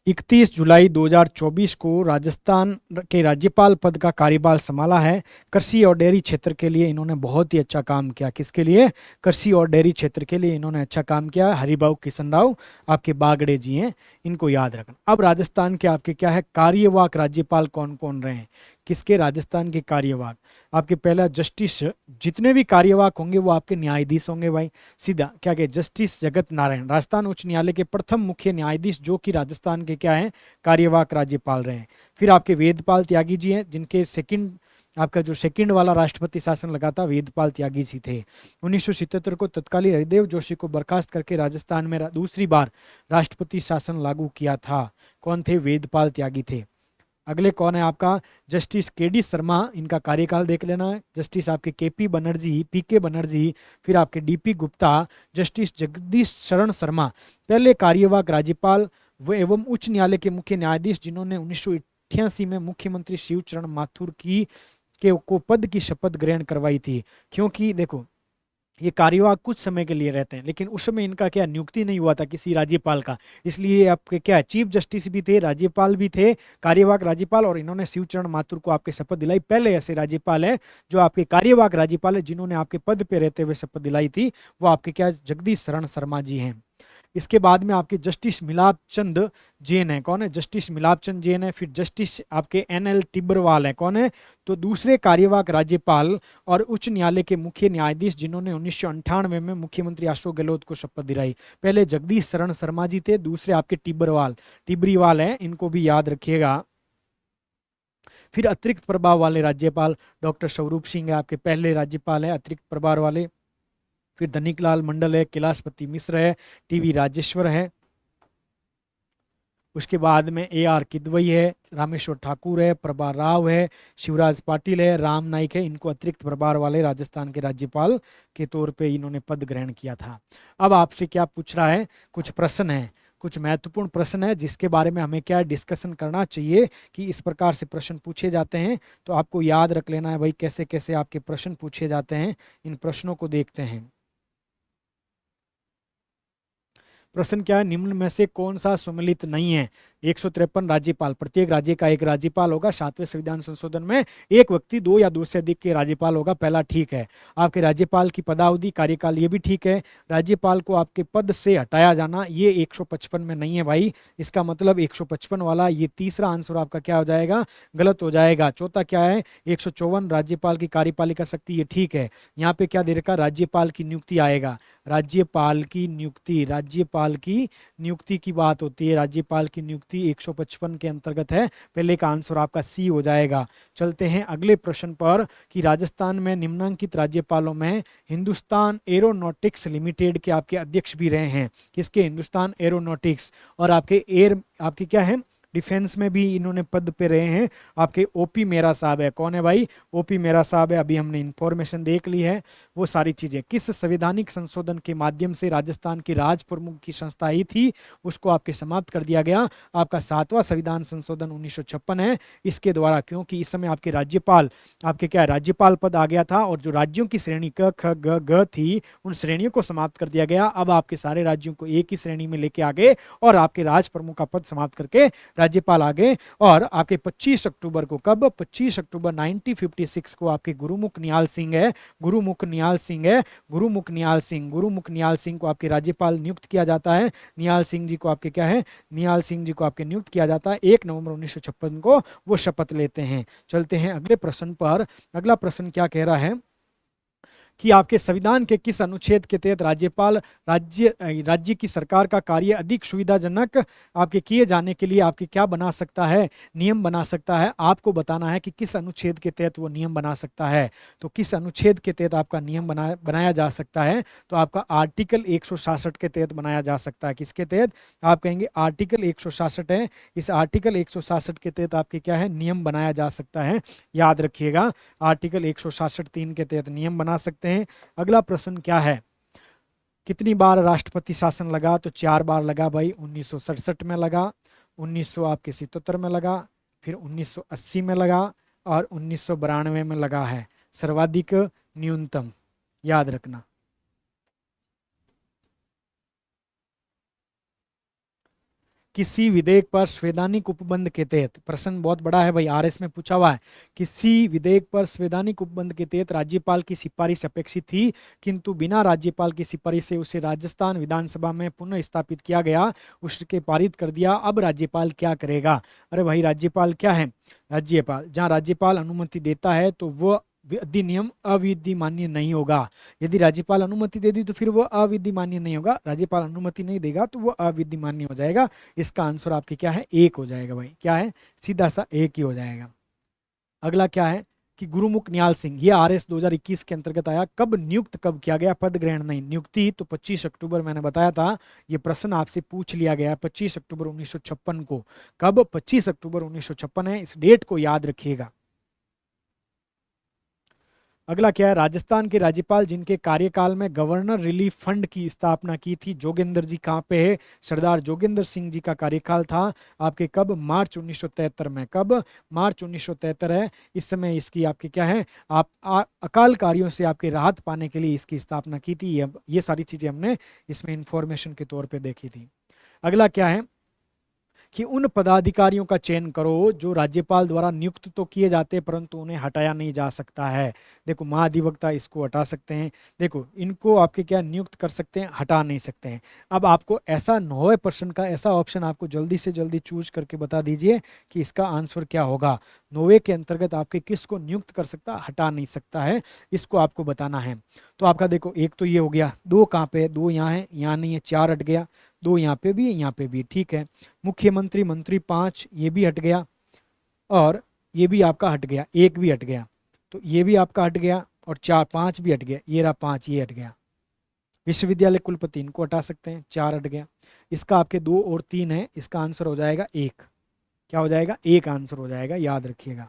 S1: 31 जुलाई 2024 को राजस्थान के राज्यपाल पद का कार्यभार संभाला है। कृषि और डेयरी क्षेत्र के लिए इन्होंने बहुत ही अच्छा काम किया। किसके लिए? कृषि और डेयरी क्षेत्र के लिए इन्होंने अच्छा काम किया। हरिभाऊ किशन राव आपके बागड़े जी हैं, इनको याद रखना। अब राजस्थान के आपके क्या है, कार्यवाहक राज्यपाल कौन कौन रहे हैं? किसके? राजस्थान के कार्यवाहक। आपके पहला जस्टिस, जितने भी कार्यवाहक होंगे वो आपके न्यायाधीश होंगे भाई, सीधा क्या कहे, जस्टिस जगत नारायण, राजस्थान उच्च न्यायालय के प्रथम मुख्य न्यायाधीश, जो कि राजस्थान के क्या है, कार्यवाहक राज्यपाल रहे हैं। फिर आपके वेदपाल त्यागी जी हैं, जिनके सेकंड, आपका जो सेकंड वाला राष्ट्रपति शासन लगा था, वेदपाल त्यागी जी थे। 1977 को तत्कालीन हरिदेव जोशी को बर्खास्त करके राजस्थान में दूसरी बार राष्ट्रपति शासन लागू किया था। कौन थे? वेदपाल त्यागी थे। अगले कौन है आपका? जस्टिस केडी शर्मा, इनका कार्यकाल देख लेना है। जस्टिस आपके केपी बनर्जी, पीके बनर्जी, फिर आपके डीपी गुप्ता, जस्टिस जगदीश शरण शर्मा, पहले कार्यवाहक राज्यपाल व एवं उच्च न्यायालय के मुख्य न्यायाधीश, जिन्होंने 1988 में मुख्यमंत्री शिवचरण माथुर की को पद की शपथ ग्रहण करवाई थी। क्योंकि देखो, ये कार्यवाहक कुछ समय के लिए रहते हैं, लेकिन उस समय इनका क्या, नियुक्ति नहीं हुआ था किसी राज्यपाल का, इसलिए आपके क्या, चीफ जस्टिस भी थे, राज्यपाल भी थे, कार्यवाहक राज्यपाल, और इन्होंने शिवचरण माथुर को आपके शपथ दिलाई। पहले ऐसे राज्यपाल है जो आपके कार्यवाहक राज्यपाल है, जिन्होंने आपके पद पे रहते हुए शपथ दिलाई थी, वो आपके क्या, जगदीश शरण शर्मा जी हैं। इसके बाद में आपके जस्टिस मिलाप चंद जैन है। कौन है? जस्टिस मिलाप चंद जैन है। फिर जस्टिस आपके NL टिब्बरवाल है। कौन है? तो दूसरे कार्यवाहक राज्यपाल और उच्च न्यायालय के मुख्य न्यायाधीश, जिन्होंने 1998 में मुख्यमंत्री अशोक गहलोत को शपथ दिलाई। पहले जगदीश शरण शर्मा जी थे, दूसरे आपके टिब्बरीवाल हैं, इनको भी याद रखिएगा। फिर अतिरिक्त प्रभाव वाले राज्यपाल डॉक्टर स्वरूप सिंह है, आपके पहले राज्यपाल है अतिरिक्त प्रभार वाले। फिर धनिकलाल मंडल है, कैलाशपति मिश्र है, TV राजेश्वर है। उसके बाद में AR किदवई है, रामेश्वर ठाकुर है, प्रभा राव है, शिवराज पाटिल है, राम नाइक है। इनको अतिरिक्त प्रभार वाले राजस्थान के राज्यपाल के तौर पे इन्होंने पद ग्रहण किया था। अब आपसे क्या पूछ रहा है, कुछ प्रश्न है, कुछ महत्वपूर्ण प्रश्न है, जिसके बारे में हमें क्या डिस्कशन करना चाहिए कि इस प्रकार से प्रश्न पूछे जाते हैं। तो आपको याद रख लेना है भाई, कैसे कैसे आपके प्रश्न पूछे जाते हैं। इन प्रश्नों को देखते हैं। प्रश्न क्या है, निम्न में से कौन सा सम्मिलित नहीं है? 153 राज्यपाल, प्रत्येक राज्य का एक राज्यपाल होगा। 7वें संविधान संशोधन में एक व्यक्ति, 2 या 2 से अधिक के राज्यपाल होगा, पहला ठीक है। आपके राज्यपाल की पदावधि, कार्यकाल, ये भी ठीक है। राज्यपाल को आपके पद से हटाया जाना, ये 155 में नहीं है भाई। इसका मतलब 155 वाला ये तीसरा आंसर आपका क्या हो जाएगा, गलत हो जाएगा। चौथा क्या है, 154 राज्यपाल की कार्यपालिका शक्ति, ये ठीक है। यहाँ पे क्या दे रखा, राज्यपाल की नियुक्ति आएगा। राज्यपाल की नियुक्ति, राज्यपाल की नियुक्ति की बात होती है। राज्यपाल की नियुक्ति 155 के अंतर्गत है। पहले का आंसर आपका C हो जाएगा। चलते हैं अगले प्रश्न पर कि राजस्थान में निम्नांकित राज्यपालों में हिंदुस्तान एरोनॉटिक्स लिमिटेड के आपके अध्यक्ष भी रहे हैं। किसके? हिंदुस्तान एरोनॉटिक्स। और आपके आपके क्या है, डिफेंस में भी इन्होंने पद पे रहे हैं। आपके ओपी मेहरा साहब है, कौन है भाई? ओपी मेहरा साहब है, अभी हमने इंफॉर्मेशन देख ली है वो सारी चीजें। किस संवैधानिक संशोधन के माध्यम से राजस्थान की राज प्रमुख की संस्था ही थी उसको आपके समाप्त कर दिया गया? आपका 7वां संविधान संशोधन 1956 है, इसके द्वारा, क्योंकि इस समय आपके राज्यपाल, आपके क्या है, राज्यपाल पद आ गया था और जो राज्यों की श्रेणी क ख ग घ थी उन श्रेणियों को समाप्त कर दिया गया। अब आपके सारे राज्यों को एक ही श्रेणी में लेके आ गए और आपके राज प्रमुख का पद समाप्त करके राज्यपाल आ गए। और आपके 25 अक्टूबर को, कब? 25 अक्टूबर 1956 को आपके गुरुमुख निहाल सिंह है, गुरुमुख निहाल सिंह है, गुरुमुख निहाल सिंह, गुरुमुख निहाल सिंह को आपके राज्यपाल नियुक्त किया जाता है। निहाल सिंह जी को आपके क्या है, निहाल सिंह जी को आपके नियुक्त किया जाता है। 1 नवंबर 1956 को वो शपथ लेते हैं। चलते हैं अगले प्रश्न पर। अगला प्रश्न क्या कह रहा है कि आपके संविधान के किस अनुच्छेद के तहत राज्यपाल राज्य की सरकार का कार्य अधिक सुविधाजनक आपके किए जाने के लिए आपके क्या बना सकता है, नियम बना सकता है? आपको बताना है कि किस अनुच्छेद के तहत वो नियम बना सकता है। तो किस अनुच्छेद के तहत आपका नियम बनाया जा सकता है? तो आपका आर्टिकल 166 के तहत बनाया जा सकता है। किसके तहत? आप कहेंगे आर्टिकल 166 है, इस आर्टिकल 166 के तहत आपके क्या है, नियम बनाया जा सकता है। याद रखिएगा, आर्टिकल 166(3) के तहत नियम बना सकते हैं। अगला प्रश्न क्या है, कितनी बार राष्ट्रपति शासन लगा? तो 4 बार लगा भाई। 1967 में लगा, 1900 आपके 77 में लगा, फिर 1980 में लगा और 1992 में लगा है। सर्वाधिक, न्यूनतम, याद रखना। किसी विधेयक पर संवैधानिक उपबंध के तहत, प्रश्न बहुत बड़ा है भाई, आरएस में पूछा हुआ है। किसी विधेयक पर संवैधानिक उपबंध के तहत राज्यपाल की सिफारिश अपेक्षित थी, किंतु बिना राज्यपाल की सिफारिश से उसे राजस्थान विधानसभा में पुनः स्थापित किया गया, उसके पारित कर दिया। अब राज्यपाल क्या करेगा? अरे भाई, राज्यपाल क्या है? राज्यपाल, जहाँ राज्यपाल अनुमति देता है तो वो अधिनियम अविधि मान्य नहीं होगा। यदि राज्यपाल अनुमति दे दी तो फिर वो अविधि मान्य नहीं होगा, राज्यपाल अनुमति नहीं देगा तो वो अविधि मान्य हो जाएगा। इसका आंसर आपके क्या है? 1 हो जाएगा भाई। क्या है? सीधा सा 1 ही हो जाएगा। अगला क्या है कि गुरुमुख निहाल सिंह, ये आरएस 2021 के अंतर्गत आया। कब नियुक्त, कब किया गया? पद ग्रहण नहीं, नियुक्ति तो 25 अक्टूबर, मैंने बताया था ये प्रश्न आपसे पूछ लिया गया 25 अक्टूबर 1956 को। कब? 25 अक्टूबर 1956 है, इस डेट को याद रखिएगा। अगला क्या है, राजस्थान के राज्यपाल जिनके कार्यकाल में गवर्नर रिलीफ फंड की स्थापना की थी, जोगेंद्र जी कहाँ पे है? सरदार जोगेंद्र सिंह जी का कार्यकाल था आपके कब? मार्च 1973 में। कब? मार्च 1973 है। इस समय इसकी आपकी क्या है, आप अकाल कार्यों से आपके राहत पाने के लिए इसकी स्थापना की थी। ये सारी चीजें हमने इसमें इंफॉर्मेशन के तौर पर देखी थी। अगला क्या है कि उन पदाधिकारियों का चयन करो जो राज्यपाल द्वारा नियुक्त तो किए जाते परंतु उन्हें हटाया नहीं जा सकता है। देखो, महाधिवक्ता इसको हटा सकते हैं, देखो इनको आपके क्या नियुक्त कर सकते हैं, हटा नहीं सकते हैं। अब आपको ऐसा 90% का ऐसा ऑप्शन आपको जल्दी से जल्दी चूज करके बता दीजिए कि इसका आंसर क्या होगा। 90 के अंतर्गत आपके किसको नियुक्त कर सकता, हटा नहीं सकता है, इसको आपको बताना है। तो आपका देखो, एक तो ये हो गया, 2 कहाँ पे? 2 यहाँ है, यहाँ नहीं है, 4 हट गया, 2 यहाँ पे भी है, यहाँ पे भी, ठीक है। मुख्यमंत्री, मंत्री 5, ये भी हट गया और ये भी आपका हट गया, 1 भी हट गया, तो ये भी आपका हट गया और 4, 5 भी हट गया, ये रहा 5, ये हट गया। विश्वविद्यालय कुलपति, इनको हटा सकते हैं, 4 हट गया। इसका आपके 2 और 3 है, इसका आंसर हो जाएगा 1। क्या हो जाएगा? 1 आंसर हो जाएगा, याद रखिएगा।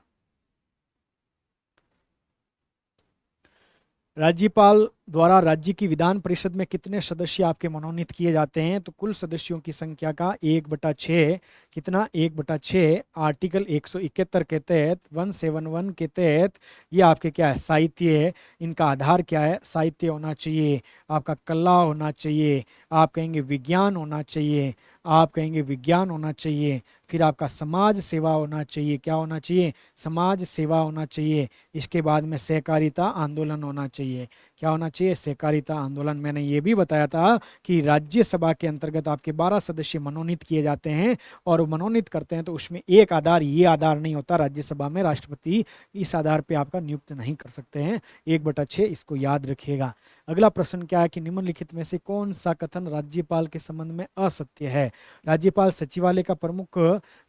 S1: राज्यपाल द्वारा राज्य की विधान परिषद में कितने सदस्य आपके मनोनीत किए जाते हैं? तो कुल सदस्यों की संख्या का 1/6, कितना? 1/6 आर्टिकल 171 के तहत, 171 के तहत ये आपके क्या है, साहित्य है। इनका आधार क्या है? साहित्य होना चाहिए, आपका कला होना चाहिए, आप कहेंगे विज्ञान होना चाहिए, आप कहेंगे विज्ञान होना चाहिए, फिर आपका समाज सेवा होना चाहिए। क्या होना चाहिए? समाज सेवा होना चाहिए। इसके बाद में सहकारिता आंदोलन होना चाहिए। क्या होना चाहिए? सहकारिता आंदोलन। मैंने ये भी बताया था कि राज्यसभा के अंतर्गत आपके 12 सदस्य मनोनीत किए जाते हैं और मनोनीत करते हैं तो उसमें एक आधार, ये आधार नहीं होता राज्यसभा में, राष्ट्रपति इस आधार पे आपका नियुक्त नहीं कर सकते हैं। 1/6, इसको याद रखिएगा। अगला प्रश्न क्या है कि निम्नलिखित में से कौन सा कथन राज्यपाल के संबंध में असत्य है? राज्यपाल सचिवालय का प्रमुख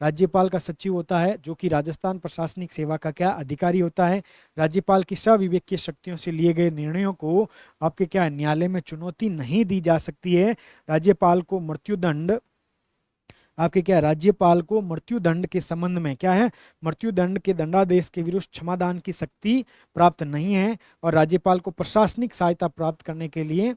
S1: राज्यपाल का सचिव होता है, जो कि राजस्थान प्रशासनिक सेवा का क्या अधिकारी होता है। राज्यपाल की सविवेकीय शक्तियों से लिए गए निर्णयों को आपके क्या न्यायालय में चुनौती नहीं दी जा सकती है। राज्यपाल को मृत्युदंड आपके क्या है, राज्यपाल को मृत्युदंड के संबंध में क्या है, मृत्युदंड के दंडादेश के विरुद्ध क्षमादान की शक्ति प्राप्त नहीं है, और राज्यपाल को प्रशासनिक सहायता प्राप्त करने के लिए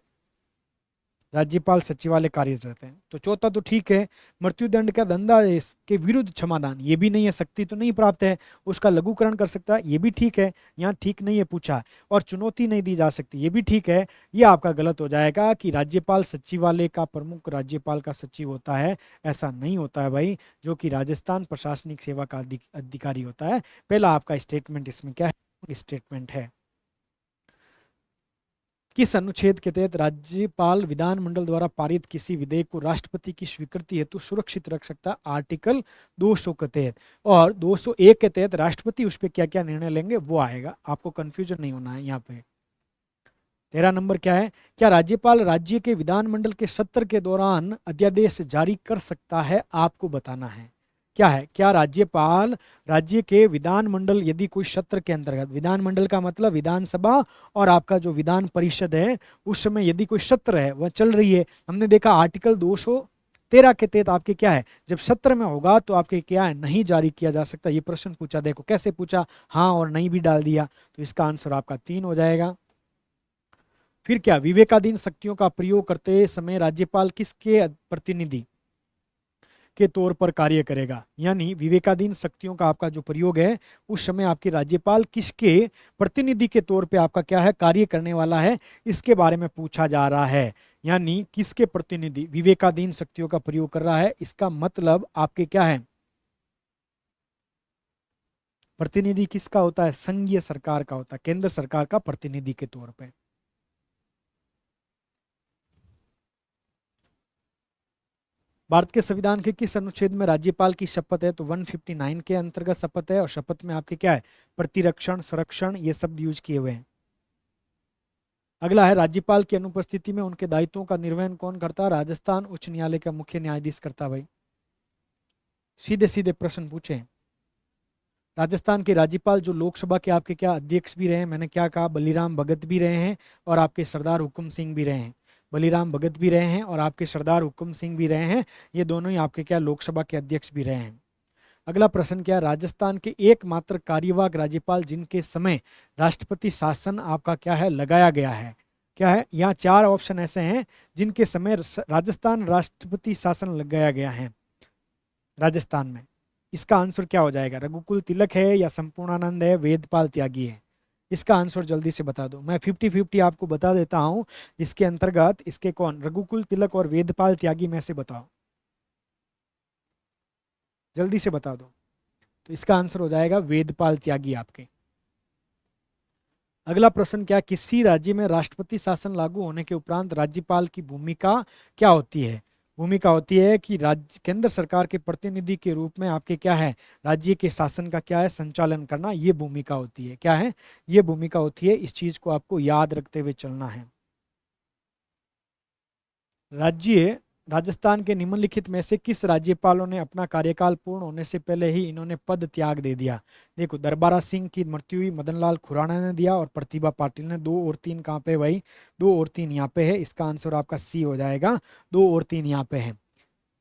S1: राज्यपाल सचिवालय कार्यरत रहते हैं। तो चौथा तो ठीक है, मृत्युदंड का दंडादेश के विरुद्ध क्षमादान, ये भी नहीं है, शक्ति तो नहीं प्राप्त है, उसका लघुकरण कर सकता है, ये भी ठीक है, यहाँ ठीक नहीं है पूछा, और चुनौती नहीं दी जा सकती, ये भी ठीक है। ये आपका गलत हो जाएगा कि राज्यपाल सचिवालय का प्रमुख राज्यपाल का सचिव होता है, ऐसा नहीं होता है भाई, जो कि राजस्थान प्रशासनिक सेवा का अधिकारी होता है। पहला आपका स्टेटमेंट इसमें क्या है, स्टेटमेंट है। किस अनुच्छेद के तहत राज्यपाल विधानमंडल द्वारा पारित किसी विधेयक को राष्ट्रपति की स्वीकृति हेतु सुरक्षित रख सकता है? आर्टिकल 200 के तहत, और 201 के तहत राष्ट्रपति उस पर क्या क्या निर्णय लेंगे वो आएगा, आपको कंफ्यूजन नहीं होना है यहाँ पे। 13 नंबर क्या है, क्या राज्यपाल राज्य के विधानमंडल के सत्र के दौरान अध्यादेश जारी कर सकता है? आपको बताना है क्या है, क्या राज्यपाल राज्य के विधानमंडल, यदि कोई सत्र के अंतर्गत, विधानमंडल का मतलब विधानसभा और आपका जो विधान परिषद है, उस समय यदि कोई सत्र है वह चल रही है, हमने देखा आर्टिकल 213 के तहत आपके क्या है, जब सत्र में होगा तो आपके क्या है, नहीं जारी किया जा सकता। ये प्रश्न पूछा, देखो कैसे पूछा, हाँ और नहीं भी डाल दिया, तो इसका आंसर आपका 3 हो जाएगा। फिर क्या, विवेकाधीन शक्तियों का प्रयोग करते समय राज्यपाल किसके प्रतिनिधि के तौर पर कार्य करेगा? यानी विवेकाधीन शक्तियों का आपका जो प्रयोग है, उस समय आपके राज्यपाल किसके प्रतिनिधि के तौर पे आपका क्या है, कार्य करने वाला है, इसके बारे में पूछा जा रहा है। यानी किसके प्रतिनिधि विवेकाधीन शक्तियों का प्रयोग कर रहा है, इसका मतलब आपके क्या है, प्रतिनिधि किसका होता है, संघीय सरकार का होता है, केंद्र सरकार का प्रतिनिधि के तौर पर। भारत के संविधान के किस अनुच्छेद में राज्यपाल की शपथ है? तो 159 के अंतर्गत शपथ है, और शपथ में आपके क्या है, प्रतिरक्षण, संरक्षण, ये शब्द यूज किए हुए हैं। अगला है, राज्यपाल की अनुपस्थिति में उनके दायित्वों का निर्वहन कौन करता है? राजस्थान उच्च न्यायालय का मुख्य न्यायाधीश करता। भाई सीधे सीधे प्रश्न पूछे। राजस्थान के राज्यपाल जो लोकसभा के आपके क्या अध्यक्ष भी रहे हैं, मैंने क्या कहा, बलीराम भगत भी रहे हैं और आपके सरदार हुकुम सिंह भी रहे हैं, बलीराम भगत भी रहे हैं और आपके सरदार हुकुम सिंह भी रहे हैं, ये दोनों ही आपके क्या लोकसभा के अध्यक्ष भी रहे हैं। अगला प्रश्न क्या है, राजस्थान के एकमात्र कार्यवाहक राज्यपाल जिनके समय राष्ट्रपति शासन आपका क्या है, लगाया गया है, क्या है, यहाँ 4 ऑप्शन ऐसे हैं जिनके समय राजस्थान राष्ट्रपति शासन लगाया गया है राजस्थान में। इसका आंसर क्या हो जाएगा, रघुकुल तिलक है या संपूर्णानंद है, वेदपाल त्यागी है? इसका आंसर जल्दी से बता दो, मैं 50-50 आपको बता देता हूं इसके अंतर्गत, इसके कौन, रघुकुल तिलक और वेदपाल त्यागी में से बताओ, जल्दी से बता दो। तो इसका आंसर हो जाएगा वेदपाल त्यागी आपके। अगला प्रश्न क्या, किसी राज्य में राष्ट्रपति शासन लागू होने के उपरांत राज्यपाल की भूमिका क्या होती है? भूमिका होती है कि राज्य केंद्र सरकार के प्रतिनिधि के रूप में आपके क्या है, राज्य के शासन का क्या है, संचालन करना, ये भूमिका होती है, क्या है, ये भूमिका होती है। इस चीज को आपको याद रखते हुए चलना है। राज्य राजस्थान के निम्नलिखित में से किस राज्यपालों ने अपना कार्यकाल पूर्ण होने से पहले ही इन्होंने पद त्याग दे दिया? देखो, दरबारा सिंह की मृत्यु हुई, मदन लाल खुराना ने दिया और प्रतिभा पाटिल ने। 2 और 3 कहाँ पे भाई, 2 और 3 यहाँ पे है, इसका आंसर आपका सी हो जाएगा, 2 और 3 यहाँ पे है।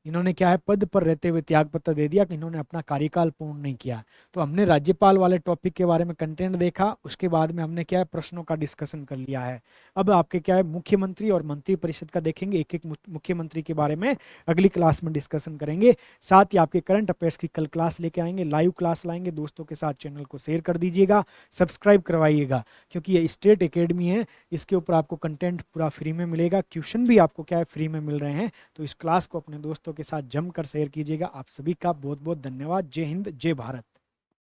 S1: इन्होंने क्या है, पद पर रहते हुए त्याग पत्र दे दिया कि इन्होंने अपना कार्यकाल पूर्ण नहीं किया। तो हमने राज्यपाल वाले टॉपिक के बारे में कंटेंट देखा, उसके बाद में हमने क्या है, प्रश्नों का डिस्कशन कर लिया है। अब आपके क्या है, मुख्यमंत्री और मंत्री परिषद का देखेंगे, एक एक मुख्यमंत्री के बारे में अगली क्लास में डिस्कशन करेंगे। साथ ही आपके करंट अफेयर्स की कल क्लास लेके आएंगे, लाइव क्लास लाएंगे, दोस्तों के साथ चैनल को शेयर कर दीजिएगा, सब्सक्राइब करवाइएगा, क्योंकि ये स्टेट एकेडमी है, इसके ऊपर आपको कंटेंट पूरा फ्री में मिलेगा, क्वेश्चन भी आपको क्या है, फ्री में मिल रहे हैं। तो इस क्लास को अपने दोस्तों के साथ जमकर शेयर कीजिएगा। आप सभी का बहुत बहुत धन्यवाद। जय हिंद, जय भारत।